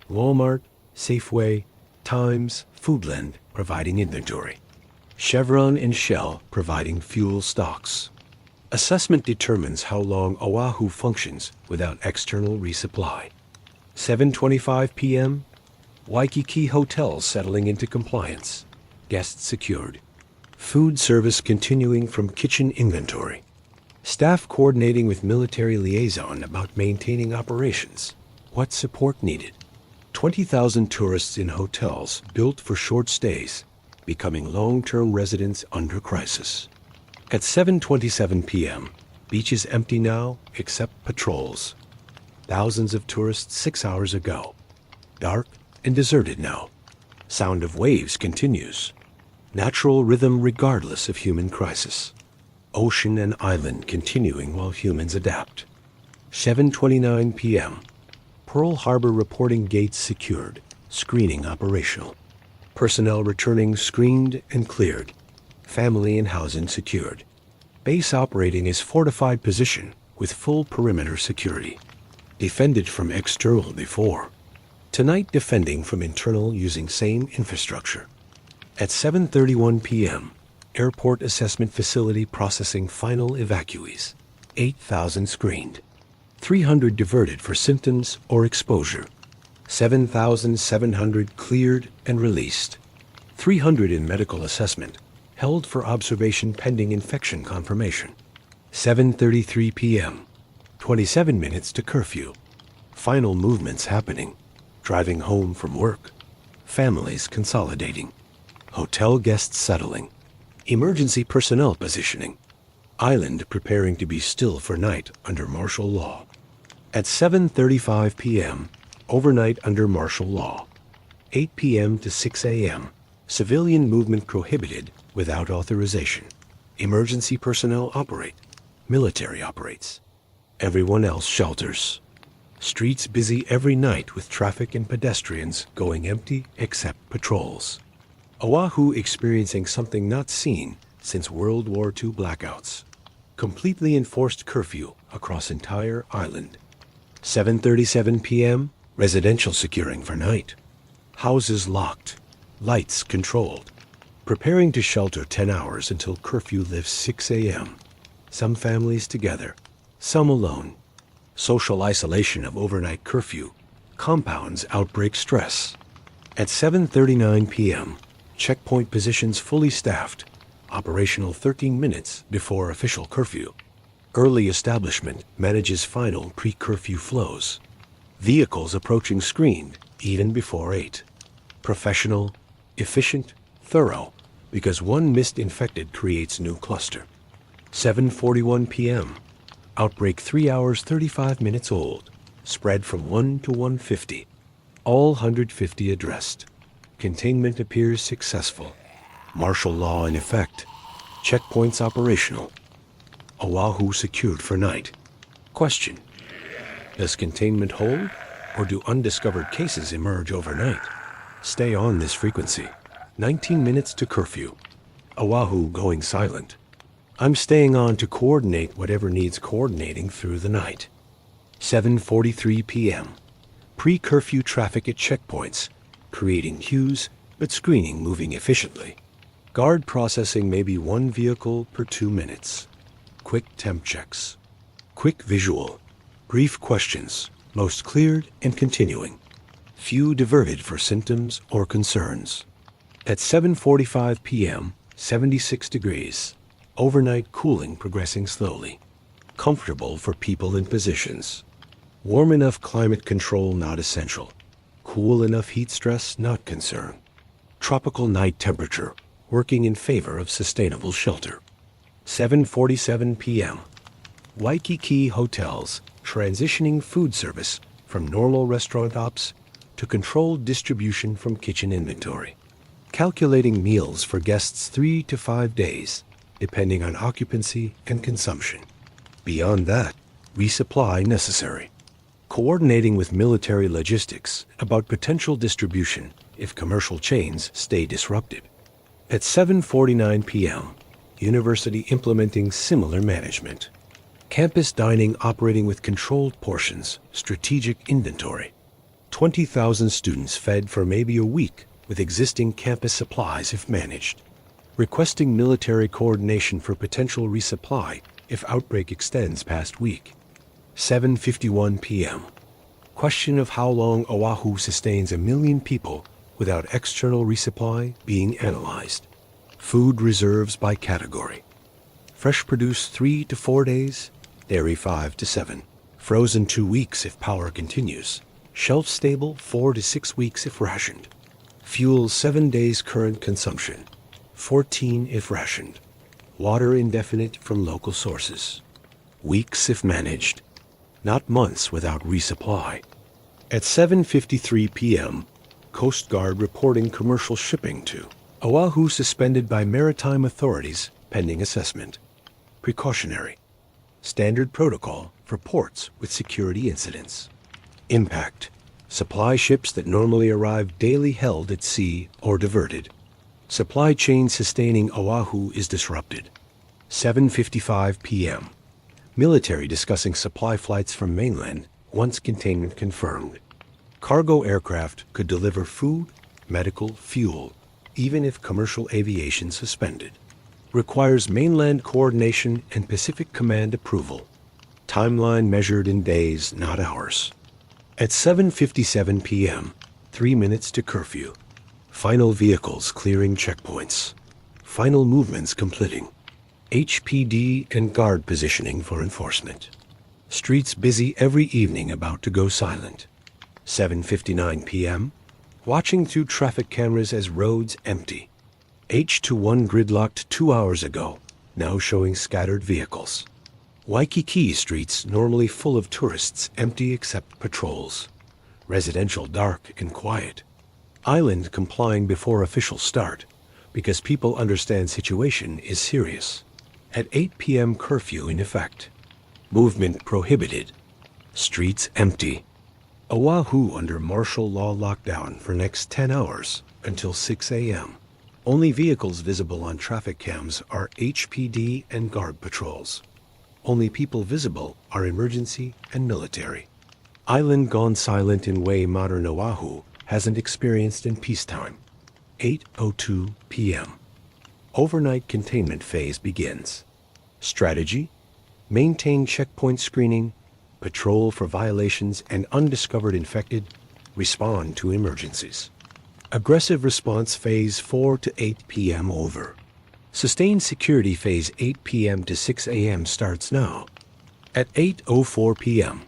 Walmart, Safeway, Times, Foodland providing inventory. Chevron and Shell providing fuel stocks. Assessment determines how long Oahu functions without external resupply. 7:25 p.m., Waikiki hotels settling into compliance. Guests secured. Food service continuing from kitchen inventory. Staff coordinating with military liaison about maintaining operations. What support needed? 20,000 tourists in hotels built for short stays, becoming long-term residents under crisis. At 7:27 p.m., beaches empty now except patrols. Thousands of tourists 6 hours ago. Dark and deserted now. Sound of waves continues. Natural rhythm regardless of human crisis. Ocean and island continuing while humans adapt. 7:29 p.m. Pearl Harbor reporting gates secured. Screening operational. Personnel returning screened and cleared. Family and housing secured. Base operating is fortified position with full perimeter security. Defended from external before. Tonight defending from internal using same infrastructure. At 7:31 p.m., airport assessment facility processing final evacuees. 8,000 screened. 300 diverted for symptoms or exposure. 7,700 cleared and released. 300 in medical assessment, held for observation pending infection confirmation. 7:33 p.m., 27 minutes to curfew. Final movements happening. Driving home from work. Families consolidating. Hotel guests settling. Emergency personnel positioning. Island preparing to be still for night under martial law. At 7:35 p.m., overnight under martial law. 8 p.m. to 6 a.m. Civilian movement prohibited without authorization. Emergency personnel operate. Military operates. Everyone else shelters. Streets busy every night with traffic and pedestrians going empty except patrols. Oahu experiencing something not seen since World War II blackouts. Completely enforced curfew across entire island. 7:37 p.m. Residential securing for night. Houses locked. Lights controlled. Preparing to shelter 10 hours until curfew lifts 6 a.m. Some families together, some alone. Social isolation of overnight curfew compounds outbreak stress. At 7:39 p.m., checkpoint positions fully staffed, operational 13 minutes before official curfew. Early establishment manages final pre-curfew flows. Vehicles approaching screened even before 8. Professional, efficient, thorough, because one missed infected creates new cluster. 7:41 p.m. Outbreak 3 hours 35 minutes old. Spread from 1 to 150. All 150 addressed. Containment appears successful. Martial law in effect. Checkpoints operational. Oahu secured for night. Question: does containment hold, or do undiscovered cases emerge overnight? Stay on this frequency. 19 minutes to curfew. Oahu going silent. I'm staying on to coordinate whatever needs coordinating through the night. 7:43 p.m. Pre-curfew traffic at checkpoints, creating queues, but screening moving efficiently. Guard processing maybe one vehicle per 2 minutes. Quick temp checks. Quick visual. Brief questions, most cleared and continuing. Few diverted for symptoms or concerns. At 7:45 p.m., 76 degrees. Overnight cooling progressing slowly. Comfortable for people in positions. Warm enough climate control not essential. Cool enough heat stress not concern. Tropical night temperature working in favor of sustainable shelter. 7:47 p.m. Waikiki hotels transitioning food service from normal restaurant ops to controlled distribution from kitchen inventory. Calculating meals for guests 3 to 5 days, depending on occupancy and consumption. Beyond that, resupply necessary. Coordinating with military logistics about potential distribution if commercial chains stay disrupted. At 7:49 p.m., university implementing similar management. Campus dining operating with controlled portions, strategic inventory. 20,000 students fed for maybe a week with existing campus supplies if managed. Requesting military coordination for potential resupply if outbreak extends past week. 7:51 p.m. Question of how long Oahu sustains 1 million people without external resupply being analyzed. Food reserves by category. Fresh produce 3 to 4 days, dairy 5 to 7. Frozen 2 weeks if power continues. Shelf stable 4 to 6 weeks if rationed. Fuel 7 days current consumption. 14 if rationed. Water indefinite from local sources. Weeks if managed. Not months without resupply. At 7:53 p.m., Coast Guard reporting commercial shipping to Oahu suspended by maritime authorities pending assessment. Precautionary. Standard protocol for ports with security incidents. Impact. Supply ships that normally arrive daily held at sea or diverted. Supply chain sustaining Oahu is disrupted. 7:55 p.m. Military discussing supply flights from mainland once containment confirmed. Cargo aircraft could deliver food, medical, fuel, even if commercial aviation suspended. Requires mainland coordination and Pacific Command approval. Timeline measured in days, not hours. At 7:57 p.m., 3 minutes to curfew. Final vehicles clearing checkpoints. Final movements completing. HPD and guard positioning for enforcement. Streets busy every evening about to go silent. 7:59 p.m. Watching through traffic cameras as roads empty. H21 gridlocked 2 hours ago, now showing scattered vehicles. Waikiki streets normally full of tourists empty except patrols. Residential dark and quiet. Island complying before official start, because people understand situation is serious. At 8 p.m. curfew in effect. Movement prohibited. Streets empty. Oahu under martial law lockdown for next 10 hours until 6 a.m. Only vehicles visible on traffic cams are HPD and guard patrols. Only people visible are emergency and military. Island gone silent in way modern Oahu hasn't experienced in peacetime. 8:02 p.m. Overnight containment phase begins. Strategy: maintain checkpoint screening, patrol for violations and undiscovered infected, respond to emergencies. Aggressive response phase 4 to 8 p.m. over. Sustained security phase 8 p.m. to 6 a.m. starts now. At 8:04 p.m.,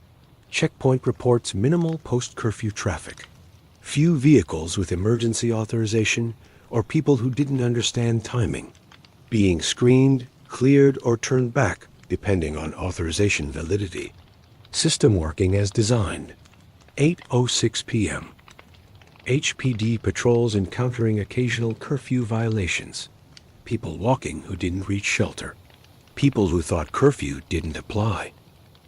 checkpoint reports minimal post-curfew traffic. Few vehicles with emergency authorization or people who didn't understand timing. Being screened, cleared, or turned back depending on authorization validity. System working as designed. 8:06 p.m. HPD patrols encountering occasional curfew violations. People walking who didn't reach shelter. People who thought curfew didn't apply.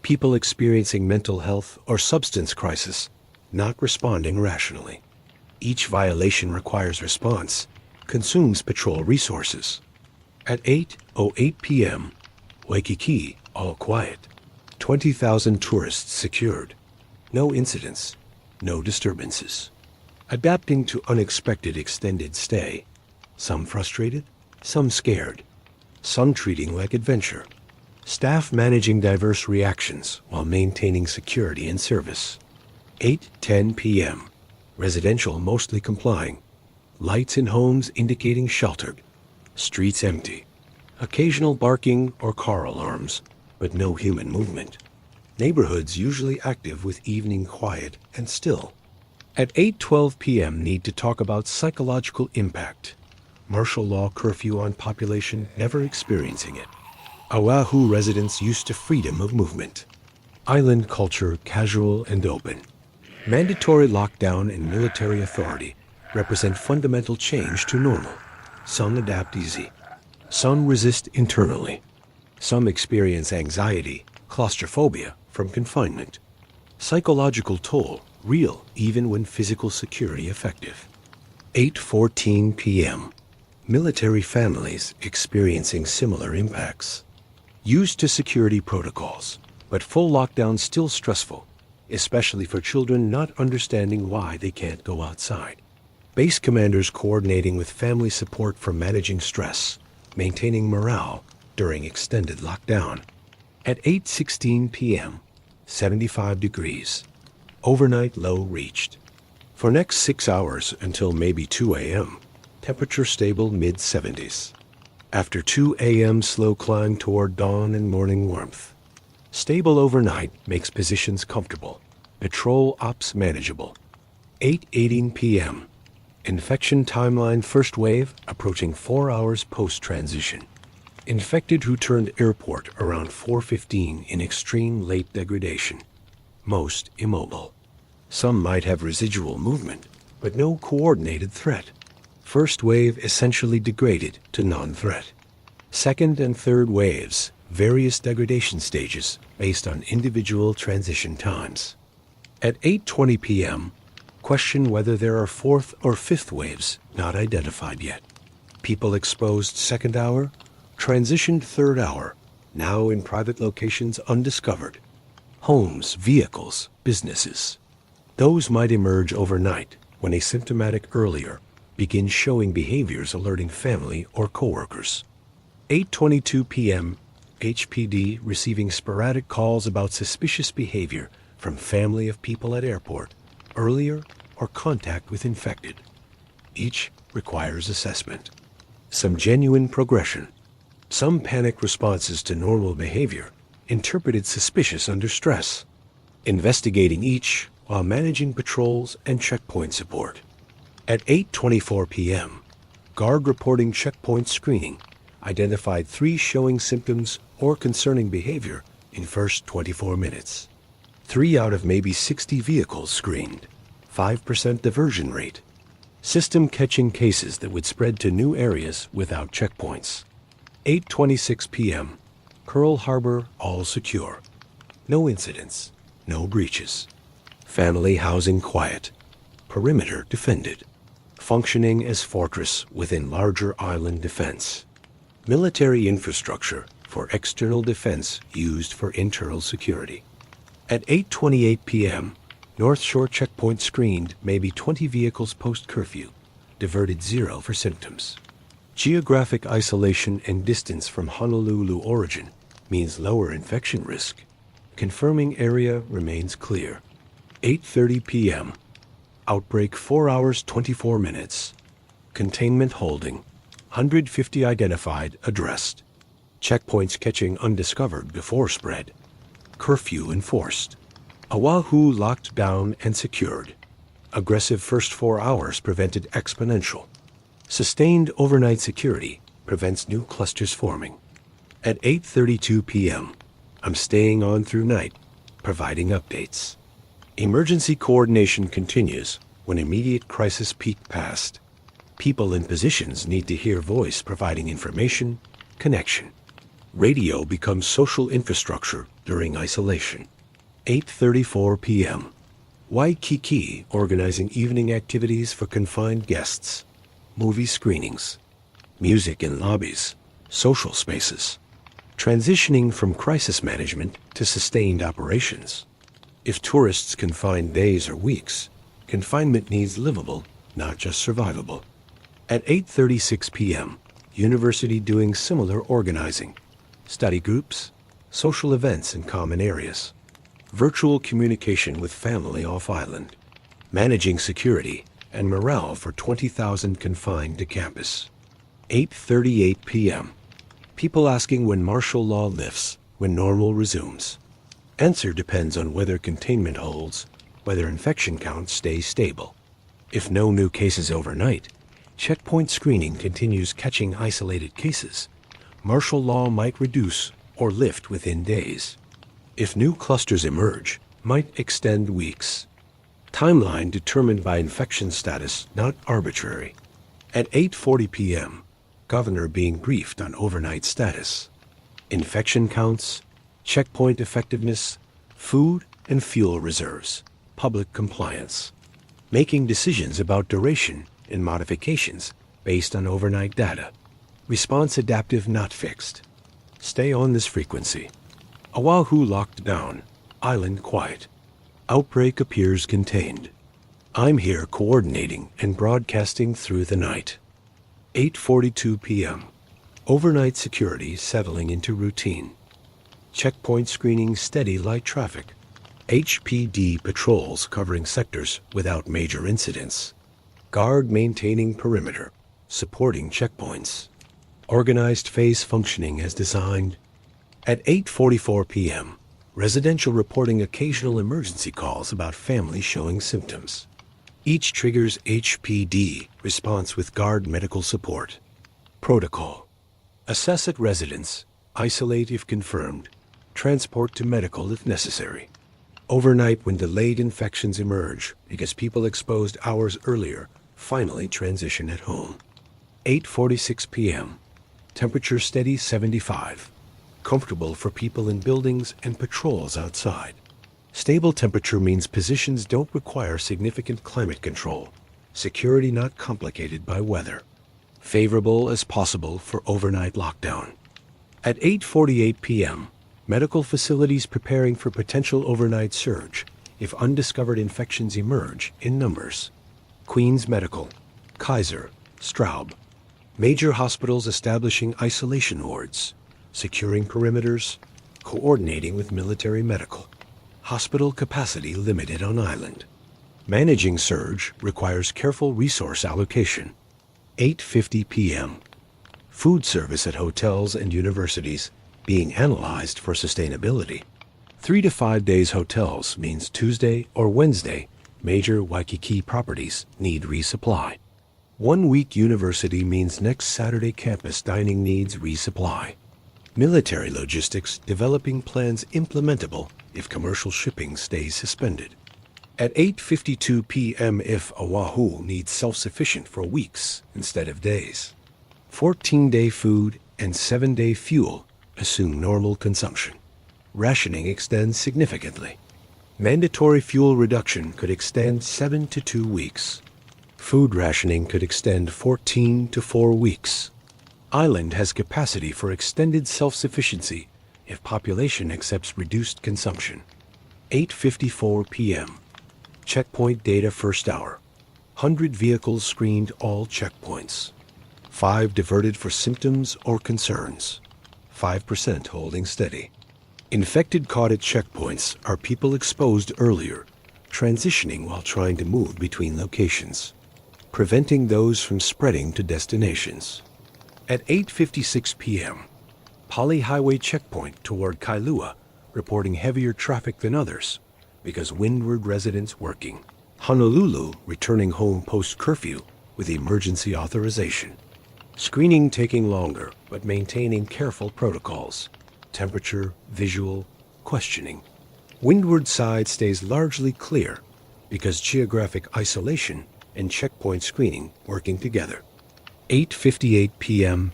People experiencing mental health or substance crisis, not responding rationally. Each violation requires response, consumes patrol resources. At 8:08 p.m., Waikiki, all quiet. 20,000 tourists secured. No incidents, no disturbances. Adapting to unexpected extended stay. Some frustrated, some scared. Some treating like adventure. Staff managing diverse reactions while maintaining security and service. 8:10 p.m. Residential mostly complying. Lights in homes indicating sheltered. Streets empty. Occasional barking or car alarms, but no human movement. Neighborhoods usually active with evening quiet and still. At 8:12 p.m. need to talk about psychological impact. Martial law curfew on population never experiencing it. Oahu residents used to freedom of movement. Island culture casual and open. Mandatory lockdown and military authority represent fundamental change to normal. Some adapt easy. Some resist internally. Some experience anxiety, claustrophobia from confinement. Psychological toll, real even when physical security effective. 8:14 p.m. Military families experiencing similar impacts. Used to security protocols, but full lockdown still stressful, especially for children not understanding why they can't go outside. Base commanders coordinating with family support for managing stress, maintaining morale during extended lockdown. At 8:16 p.m., 75 degrees. Overnight low reached. For next 6 hours until maybe 2 a.m., temperature stable mid-70s. After 2 a.m. slow climb toward dawn and morning warmth. Stable overnight makes positions comfortable. Patrol ops manageable. 8:18 p.m. Infection timeline first wave approaching 4 hours post-transition. Infected who turned airport around 4:15 in extreme late degradation. Most immobile. Some might have residual movement, but no coordinated threat. First wave essentially degraded to non-threat. Second and third waves, various degradation stages based on individual transition times. At 8:20 p.m., question whether there are fourth or fifth waves not identified yet. People exposed second hour, transitioned third hour, now in private locations undiscovered. Homes, vehicles, businesses. Those might emerge overnight when asymptomatic earlier begin showing behaviors alerting family or coworkers. 8:22 p.m., HPD receiving sporadic calls about suspicious behavior from family of people at airport, earlier or contact with infected. Each requires assessment. Some genuine progression. Some panic responses to normal behavior, interpreted suspicious under stress. Investigating each while managing patrols and checkpoint support. At 8:24 p.m., guard reporting checkpoint screening identified 3 showing symptoms or concerning behavior in first 24 minutes. 3 out of maybe 60 vehicles screened. 5% diversion rate. System catching cases that would spread to new areas without checkpoints. 8:26 p.m. Pearl Harbor all secure. No incidents, no breaches. Family housing quiet. Perimeter defended. Functioning as fortress within larger island defense. Military infrastructure for external defense used for internal security. At 8:28 p.m., North Shore checkpoint screened maybe 20 vehicles post-curfew, diverted 0 for symptoms. Geographic isolation and distance from Honolulu origin means lower infection risk. Confirming area remains clear. 8:30 p.m. Outbreak 4 hours 24 minutes. Containment holding. 150 identified, addressed. Checkpoints catching undiscovered before spread. Curfew enforced. Oahu locked down and secured. Aggressive first 4 hours prevented exponential. Sustained overnight security prevents new clusters forming. At 8:32 p.m., I'm staying on through night, providing updates. Emergency coordination continues when immediate crisis peak passed. People in positions need to hear voice providing information, connection. Radio becomes social infrastructure during isolation. 8:34 p.m. Waikiki organizing evening activities for confined guests. Movie screenings. Music in lobbies. Social spaces. Transitioning from crisis management to sustained operations. If tourists confine days or weeks, confinement needs livable, not just survivable. At 8:36 p.m., university doing similar organizing. Study groups, social events in common areas. Virtual communication with family off-island, managing security and morale for 20,000 confined to campus. 8:38 p.m. People asking when martial law lifts, when normal resumes. Answer depends on whether containment holds, whether infection counts stay stable. If no new cases overnight, checkpoint screening continues catching isolated cases. Martial law might reduce or lift within days. If new clusters emerge, might extend weeks. Timeline determined by infection status, not arbitrary. At 8:40 p.m., governor being briefed on overnight status. Infection counts, checkpoint effectiveness, food and fuel reserves, public compliance. Making decisions about duration and modifications based on overnight data. Response adaptive, not fixed. Stay on this frequency. Oahu locked down, island quiet. Outbreak appears contained. I'm here coordinating and broadcasting through the night. 8:42 p.m. Overnight security settling into routine. Checkpoint screening steady light traffic. HPD patrols covering sectors without major incidents. Guard maintaining perimeter, supporting checkpoints. Organized phase functioning as designed. At 8:44 p.m., residential reporting occasional emergency calls about family showing symptoms. Each triggers HPD response with guard medical support. Protocol. Assess at residence, isolate if confirmed, transport to medical if necessary. Overnight when delayed infections emerge because people exposed hours earlier finally transition at home. 8:46 p.m. Temperature steady 75. Comfortable for people in buildings and patrols outside. Stable temperature means positions don't require significant climate control. Security not complicated by weather. Favorable as possible for overnight lockdown. At 8:48 p.m., medical facilities preparing for potential overnight surge if undiscovered infections emerge in numbers. Queens Medical, Kaiser, Straub. Major hospitals establishing isolation wards, securing perimeters, coordinating with military medical. Hospital capacity limited on island. Managing surge requires careful resource allocation. 8:50 p.m. Food service at hotels and universities being analyzed for sustainability. 3 to 5 days hotels means Tuesday or Wednesday major Waikiki properties need resupply. 1 week university means next Saturday campus dining needs resupply. Military logistics developing plans implementable if commercial shipping stays suspended. At 8:52 p.m. if Oahu needs self-sufficient for weeks instead of days. 14-day food and 7-day fuel assume normal consumption. Rationing extends significantly. Mandatory fuel reduction could extend 7 to 2 weeks. Food rationing could extend 14 to 4 weeks. Island has capacity for extended self-sufficiency if population accepts reduced consumption. 8:54 p.m. Checkpoint data first hour. 100 vehicles screened all checkpoints. 5 diverted for symptoms or concerns. 5% holding steady. Infected caught at checkpoints are people exposed earlier, transitioning while trying to move between locations, preventing those from spreading to destinations. At 8:56 p.m., Pali Highway checkpoint toward Kailua reporting heavier traffic than others because windward residents working. Honolulu returning home post-curfew with emergency authorization. Screening taking longer, but maintaining careful protocols. Temperature, visual, questioning. Windward side stays largely clear because geographic isolation and checkpoint screening working together. 8:58 p.m.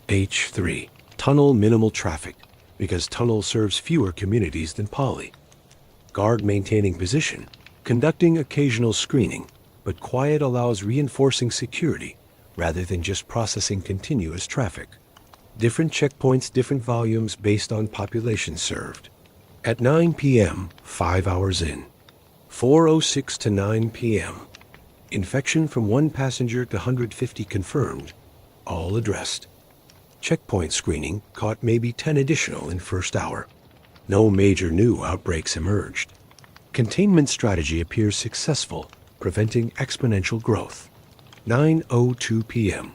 H3. Tunnel minimal traffic because tunnel serves fewer communities than Pali. Guard maintaining position, conducting occasional screening, but quiet allows reinforcing security rather than just processing continuous traffic. Different checkpoints, different volumes based on population served. At 9 p.m., 5 hours in. 4:06 to 9 p.m. Infection from 1 passenger to 150 confirmed, all addressed. Checkpoint screening caught maybe 10 additional in first hour. No major new outbreaks emerged. Containment strategy appears successful, preventing exponential growth. 9:02 p.m.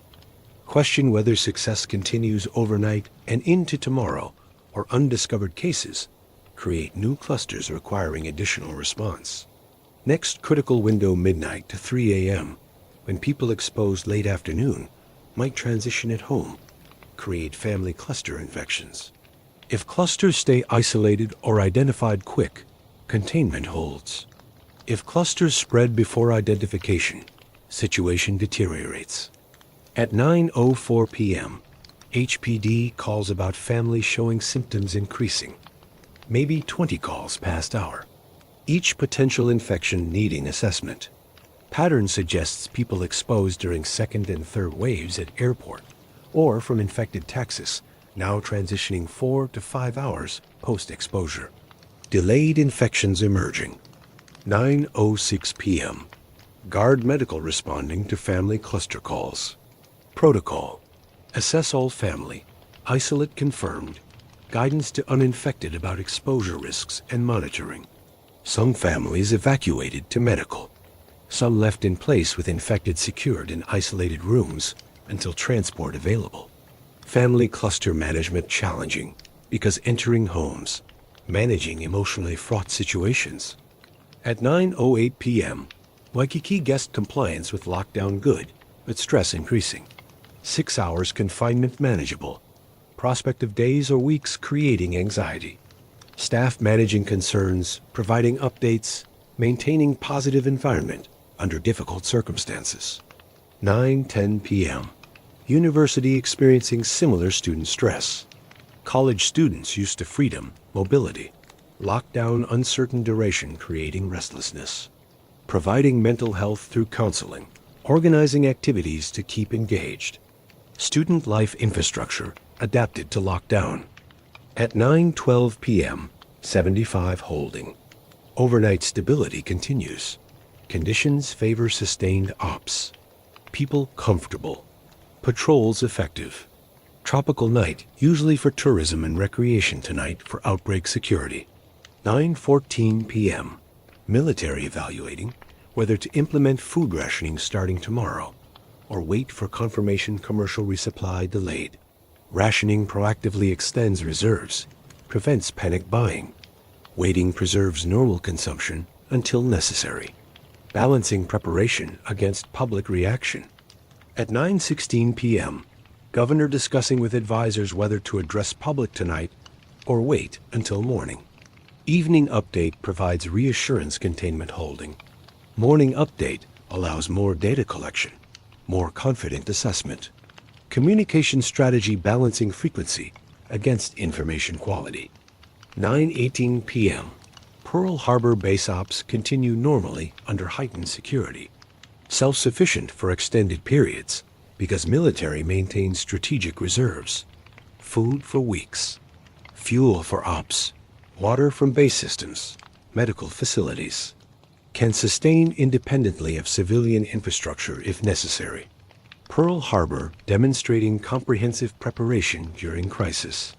Question whether success continues overnight and into tomorrow, or undiscovered cases create new clusters requiring additional response. Next critical window midnight to 3 a.m., when people exposed late afternoon might transition at home, create family cluster infections. If clusters stay isolated or identified quick, containment holds. If clusters spread before identification, situation deteriorates. At 9:04 p.m., HPD calls about families showing symptoms increasing. Maybe 20 calls past hour. Each potential infection needing assessment. Pattern suggests people exposed during second and third waves at airport, or from infected Texas, now transitioning 4 to 5 hours post-exposure. Delayed infections emerging. 9:06 p.m. Guard medical responding to family cluster calls. Protocol. Assess all family. Isolate confirmed. Guidance to uninfected about exposure risks and monitoring. Some families evacuated to medical. Some left in place with infected secured in isolated rooms until transport available. Family cluster management challenging because entering homes, managing emotionally fraught situations. At 9:08 p.m., Waikiki guest compliance with lockdown good, but stress increasing. 6 hours confinement manageable. Prospect of days or weeks creating anxiety. Staff managing concerns, providing updates, maintaining positive environment under difficult circumstances. 9:10 p.m. University experiencing similar student stress. College students used to freedom, mobility. Lockdown uncertain duration creating restlessness. Providing mental health through counseling. Organizing activities to keep engaged. Student life infrastructure adapted to lockdown. At 9:12 p.m., 75 holding. Overnight stability continues. Conditions favor sustained ops. People comfortable. Patrols effective. Tropical night, usually for tourism and recreation tonight for outbreak security. 9:14 p.m. Military evaluating whether to implement food rationing starting tomorrow or wait for confirmation commercial resupply delayed. Rationing proactively extends reserves, prevents panic buying. Waiting preserves normal consumption until necessary. Balancing preparation against public reaction. At 9:16 p.m., Governor discussing with advisors whether to address public tonight or wait until morning. Evening update provides reassurance containment holding. Morning update allows more data collection, more confident assessment. Communication strategy balancing frequency against information quality. 9:18 p.m. Pearl Harbor base ops continue normally under heightened security. Self-sufficient for extended periods because military maintains strategic reserves. Food for weeks. Fuel for ops. Water from base systems. Medical facilities. Can sustain independently of civilian infrastructure if necessary. Pearl Harbor demonstrating comprehensive preparation during crisis.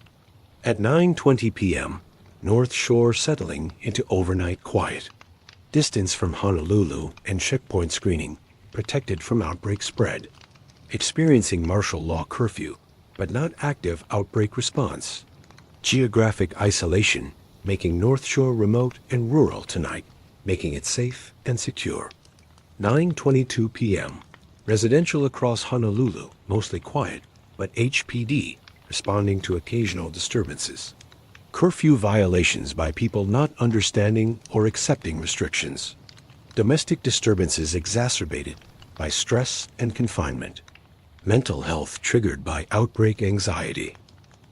At 9:20 p.m., North Shore settling into overnight quiet. Distance from Honolulu and checkpoint screening protected from outbreak spread. Experiencing martial law curfew, but not active outbreak response. Geographic isolation making North Shore remote and rural tonight, making it safe and secure. 9:22 p.m. Residential across Honolulu, mostly quiet, but HPD responding to occasional disturbances. Curfew violations by people not understanding or accepting restrictions. Domestic disturbances exacerbated by stress and confinement. Mental health triggered by outbreak anxiety.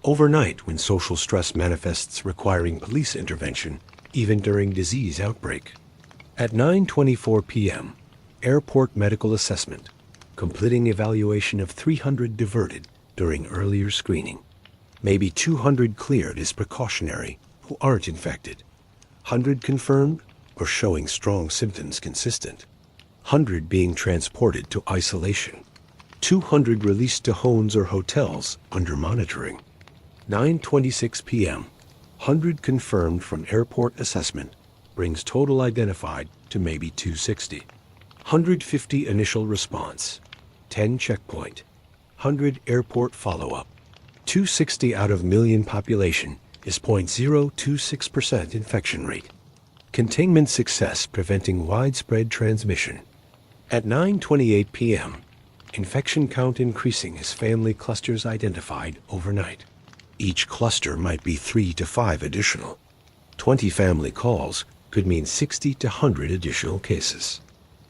Overnight when social stress manifests requiring police intervention, even during disease outbreak. At 9:24 p.m., airport medical assessment, completing evaluation of 300 diverted during earlier screening. Maybe 200 cleared as precautionary who aren't infected. 100 confirmed or showing strong symptoms consistent. 100 being transported to isolation. 200 released to homes or hotels under monitoring. 9:26 p.m. 100 confirmed from airport assessment brings total identified to maybe 260. 150 initial response. 10 checkpoint. 100 airport follow-up. 260 out of million population is 0.026% infection rate. Containment success preventing widespread transmission. At 9:28 p.m., infection count increasing as family clusters identified overnight. Each cluster might be 3 to 5 additional. 20 family calls could mean 60 to 100 additional cases.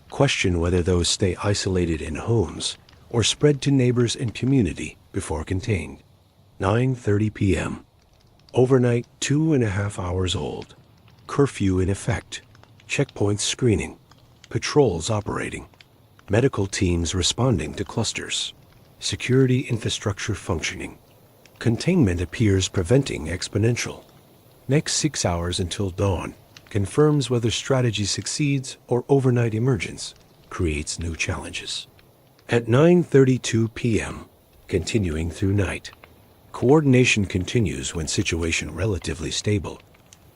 Question whether those stay isolated in homes or spread to neighbors and community before contained. 9:30 p.m. Overnight 2.5 hours old. Curfew in effect. Checkpoints screening. Patrols operating. Medical teams responding to clusters. Security infrastructure functioning. Containment appears preventing exponential. Next 6 hours until dawn confirms whether strategy succeeds or overnight emergence creates new challenges. At 9:32 p.m., continuing through night. Coordination continues when situation relatively stable.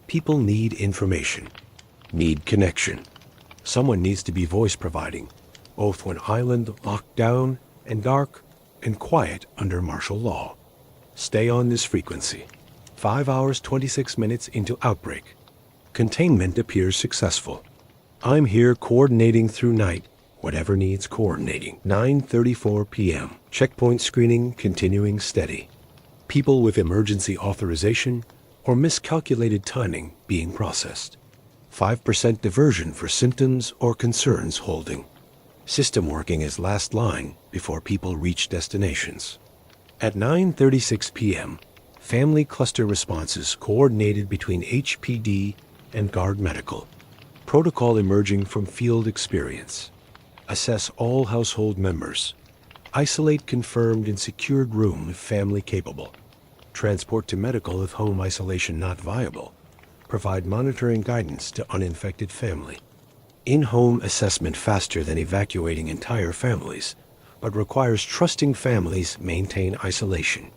People need information, need connection. Someone needs to be voice providing, both when island locked down and dark and quiet under martial law. Stay on this frequency. 5 hours 26 minutes into outbreak. Containment appears successful. I'm here coordinating through night, whatever needs coordinating. 9:34 p.m. Checkpoint screening continuing steady. People with emergency authorization or miscalculated timing being processed. 5% diversion for symptoms or concerns holding. System working as last line before people reach destinations. At 9:36 p.m., family cluster responses coordinated between HPD and Guard Medical. Protocol emerging from field experience. Assess all household members. Isolate confirmed in secured room if family capable. Transport to medical if home isolation not viable. Provide monitoring guidance to uninfected family. In-home assessment faster than evacuating entire families, but requires trusting families maintain isolation.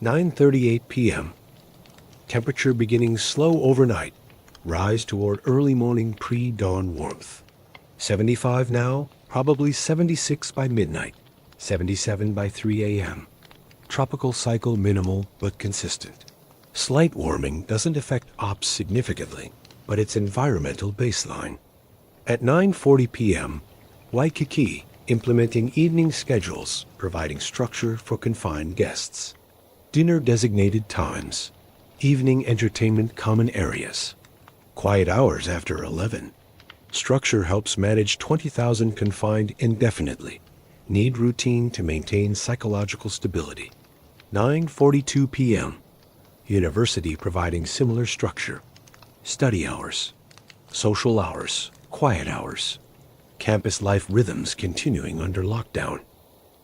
9:38 p.m. Temperature beginning slow overnight. Rise toward early morning pre-dawn warmth. 75 now, probably 76 by midnight. 77 by 3 a.m. Tropical cycle minimal but consistent. Slight warming doesn't affect ops significantly, but it's environmental baseline. At 9:40 p.m., Waikiki implementing evening schedules, providing structure for confined guests. Dinner designated times. Evening entertainment common areas. Quiet hours after 11. Structure helps manage 20,000 confined indefinitely. Need routine to maintain psychological stability. 9:42 p.m. University providing similar structure. Study hours. Social hours. Quiet hours. Campus life rhythms continuing under lockdown.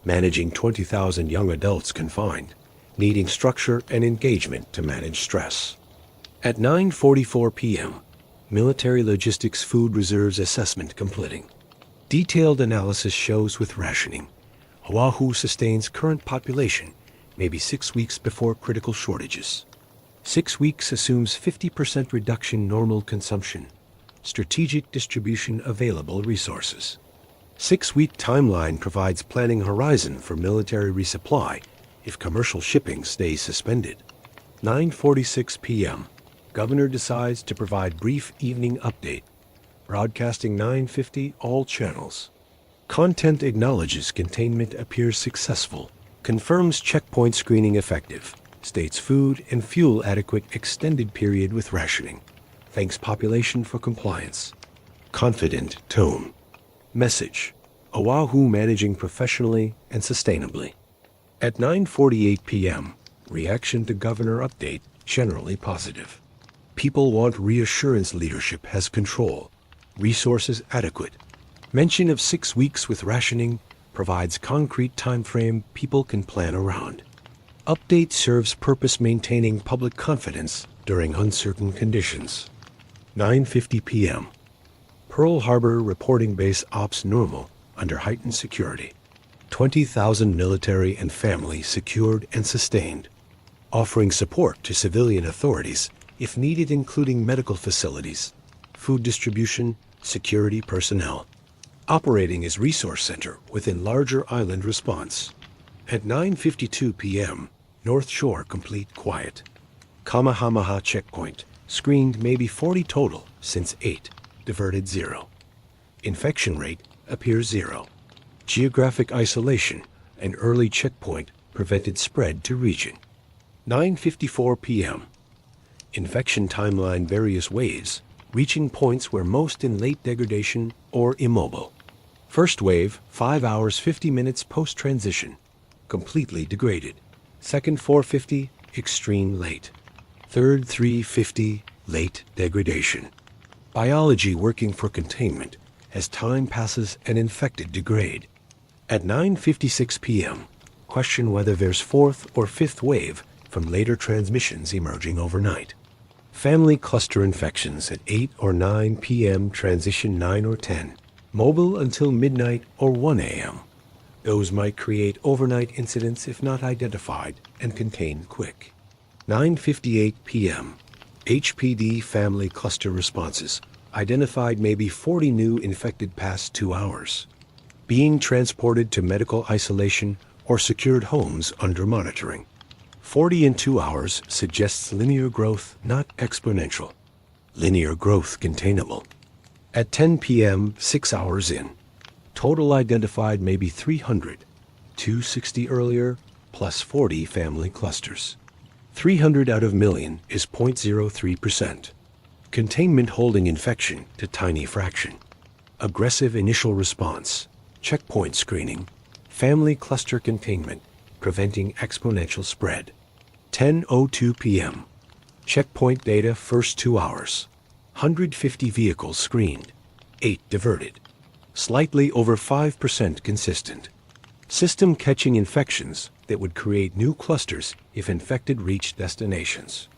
Managing 20,000 young adults confined, needing structure and engagement to manage stress. At 9:44 p.m., military logistics food reserves assessment completing. Detailed analysis shows with rationing, Oahu sustains current population maybe 6 weeks before critical shortages. 6 weeks assumes 50% reduction normal consumption. Strategic distribution available resources. 6-week timeline provides planning horizon for military resupply if commercial shipping stays suspended. 9:46 p.m. Governor decides to provide brief evening update. Broadcasting 9:50 all channels. Content acknowledges containment appears successful. Confirms checkpoint screening effective. States food and fuel adequate extended period with rationing. Thanks population for compliance. Confident tone. Message. Oahu managing professionally and sustainably. At 9:48 p.m., reaction to governor update generally positive. People want reassurance leadership has control. Resources adequate. Mention of 6 weeks with rationing provides concrete time frame people can plan around. Update serves purpose maintaining public confidence during uncertain conditions. 9:50 p.m. Pearl Harbor reporting base ops normal under heightened security. 20,000 military and family secured and sustained. Offering support to civilian authorities if needed, including medical facilities, food distribution, security personnel. Operating as resource center within larger island response. At 9:52 p.m., North Shore complete quiet. Kamehameha checkpoint, screened maybe 40 total since 8, diverted 0. Infection rate appears 0. Geographic isolation, an early checkpoint prevented spread to region. 9:54 p.m. Infection timeline various waves, reaching points where most in late degradation or immobile. First wave, 5 hours 50 minutes post-transition, completely degraded. Second 4:50, extreme late. Third 3:50, late degradation. Biology working for containment as time passes and infected degrade. At 9:56 p.m., question whether there's fourth or fifth wave from later transmissions emerging overnight. Family cluster infections at 8 or 9 p.m., transition 9 or 10. Mobile until midnight or 1 a.m. Those might create overnight incidents if not identified and contained quick. 9:58 p.m. HPD family cluster responses. Identified maybe 40 new infected past 2 hours. Being transported to medical isolation or secured homes under monitoring. 40 in 2 hours suggests linear growth, not exponential. Linear growth containable. At 10 p.m., 6 hours in. Total identified maybe 300. 260 earlier, plus 40 family clusters. 300 out of million is 0.03%. Containment holding infection to tiny fraction. Aggressive initial response. Checkpoint screening. Family cluster containment, preventing exponential spread. 10:02 p.m. Checkpoint data first 2 hours. 150 vehicles screened. 8 diverted. Slightly over 5% consistent. System catching infections that would create new clusters if infected reached destinations.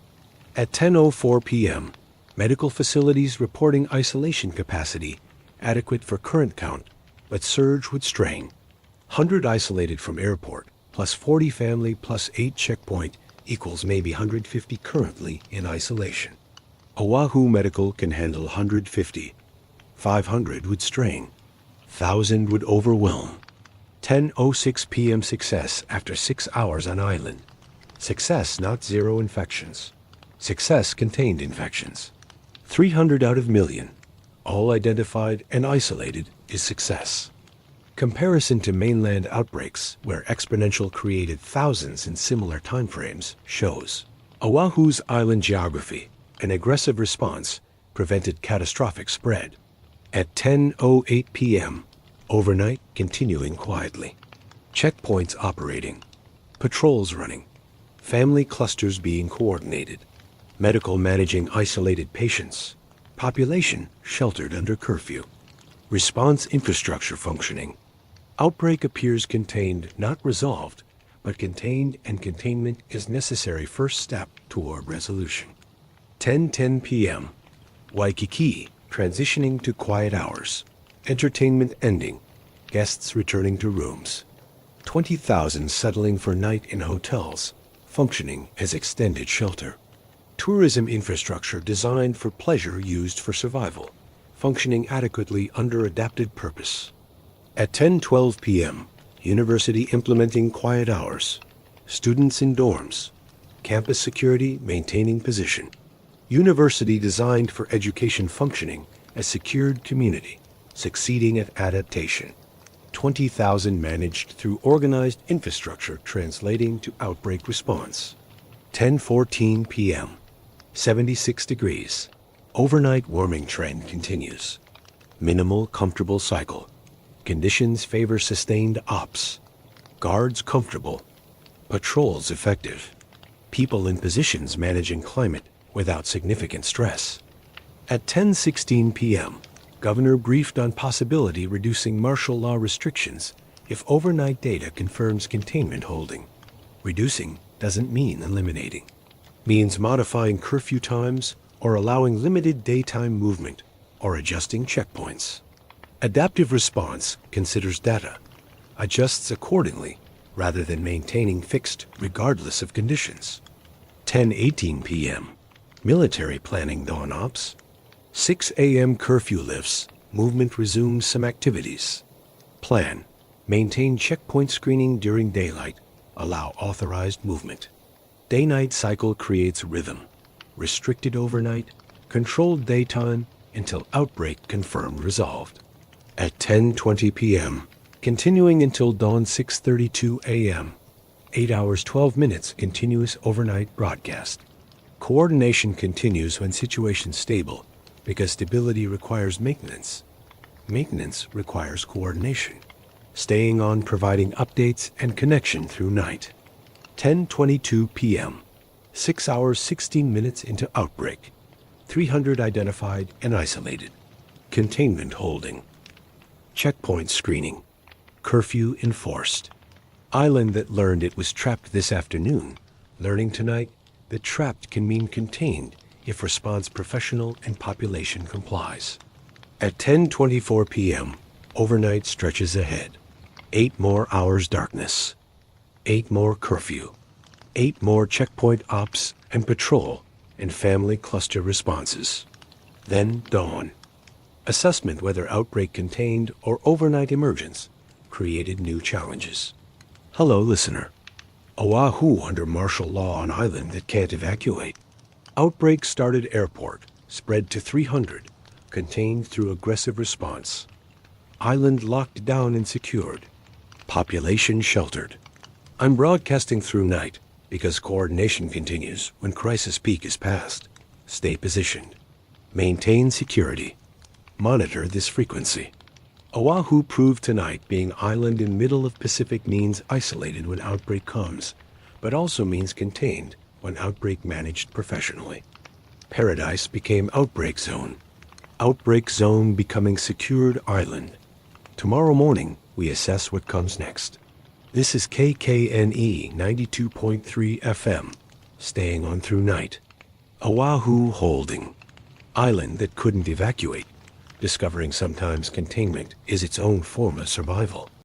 At 10:04 p.m., medical facilities reporting isolation capacity adequate for current count, but surge would strain. 100 isolated from airport, plus 40 family, plus 8 checkpoint equals maybe 150 currently in isolation. Oahu Medical can handle 150. 500 would strain. 1,000 would overwhelm. 10:06 p.m. success after 6 hours on island. Success, not zero infections. Success contained infections. 300 out of million. All identified and isolated is success. Comparison to mainland outbreaks, where exponential created thousands in similar timeframes, shows Oahu's island geography, an aggressive response, prevented catastrophic spread. At 10:08 p.m., overnight continuing quietly. Checkpoints operating. Patrols running. Family clusters being coordinated. Medical managing isolated patients. Population sheltered under curfew. Response infrastructure functioning. Outbreak appears contained, not resolved, but contained, and containment is necessary first step toward resolution. 10:10 p.m. Waikiki transitioning to quiet hours. Entertainment ending. Guests returning to rooms. 20,000 settling for night in hotels, functioning as extended shelter. Tourism infrastructure designed for pleasure used for survival, functioning adequately under adapted purpose. At 10:12 p.m., university implementing quiet hours. Students in dorms. Campus security maintaining position. University designed for education functioning as secured community, succeeding at adaptation. 20,000 managed through organized infrastructure translating to outbreak response. 10:14 p.m. 76 degrees. Overnight warming trend continues. Minimal comfortable cycle. Conditions favor sustained ops. Guards comfortable. Patrols effective. People in positions managing climate without significant stress. At 10:16 p.m., Governor briefed on possibility reducing martial law restrictions if overnight data confirms containment holding. Reducing doesn't mean eliminating. Means modifying curfew times or allowing limited daytime movement or adjusting checkpoints. Adaptive response considers data, adjusts accordingly rather than maintaining fixed regardless of conditions. 10:18 p.m. Military planning dawn ops. 6 a.m. curfew lifts, movement resumes some activities. Plan, maintain checkpoint screening during daylight, allow authorized movement. Day-night cycle creates rhythm. Restricted overnight, controlled daytime until outbreak confirmed resolved. At 10:20 p.m., continuing until dawn 6:32 a.m., 8 hours 12 minutes continuous overnight broadcast. Coordination continues when situation stable, because stability requires maintenance. Maintenance requires coordination. Staying on providing updates and connection through night. 10:22 p.m. 6 hours 16 minutes into outbreak. 300 identified and isolated. Containment holding. Checkpoint screening. Curfew enforced. Island that learned it was trapped this afternoon, learning tonight that trapped can mean contained if response professional and population complies. At 10:24 p.m., overnight stretches ahead. 8 more hours darkness. 8 more curfew. 8 more checkpoint ops and patrol and family cluster responses. Then dawn. Assessment whether outbreak contained or overnight emergence created new challenges. Hello, listener. Oahu under martial law on island that can't evacuate. Outbreak started airport, spread to 300, contained through aggressive response. Island locked down and secured. Population sheltered. I'm broadcasting through night because coordination continues when crisis peak is passed. Stay positioned. Maintain security. Monitor this frequency. Oahu proved tonight being island in middle of Pacific means isolated when outbreak comes, but also means contained when outbreak managed professionally. Paradise became outbreak zone. Outbreak zone becoming secured island. Tomorrow morning, we assess what comes next. This is KKNE 92.3 FM, staying on through night. Oahu holding. Island that couldn't evacuate. Discovering sometimes containment is its own form of survival.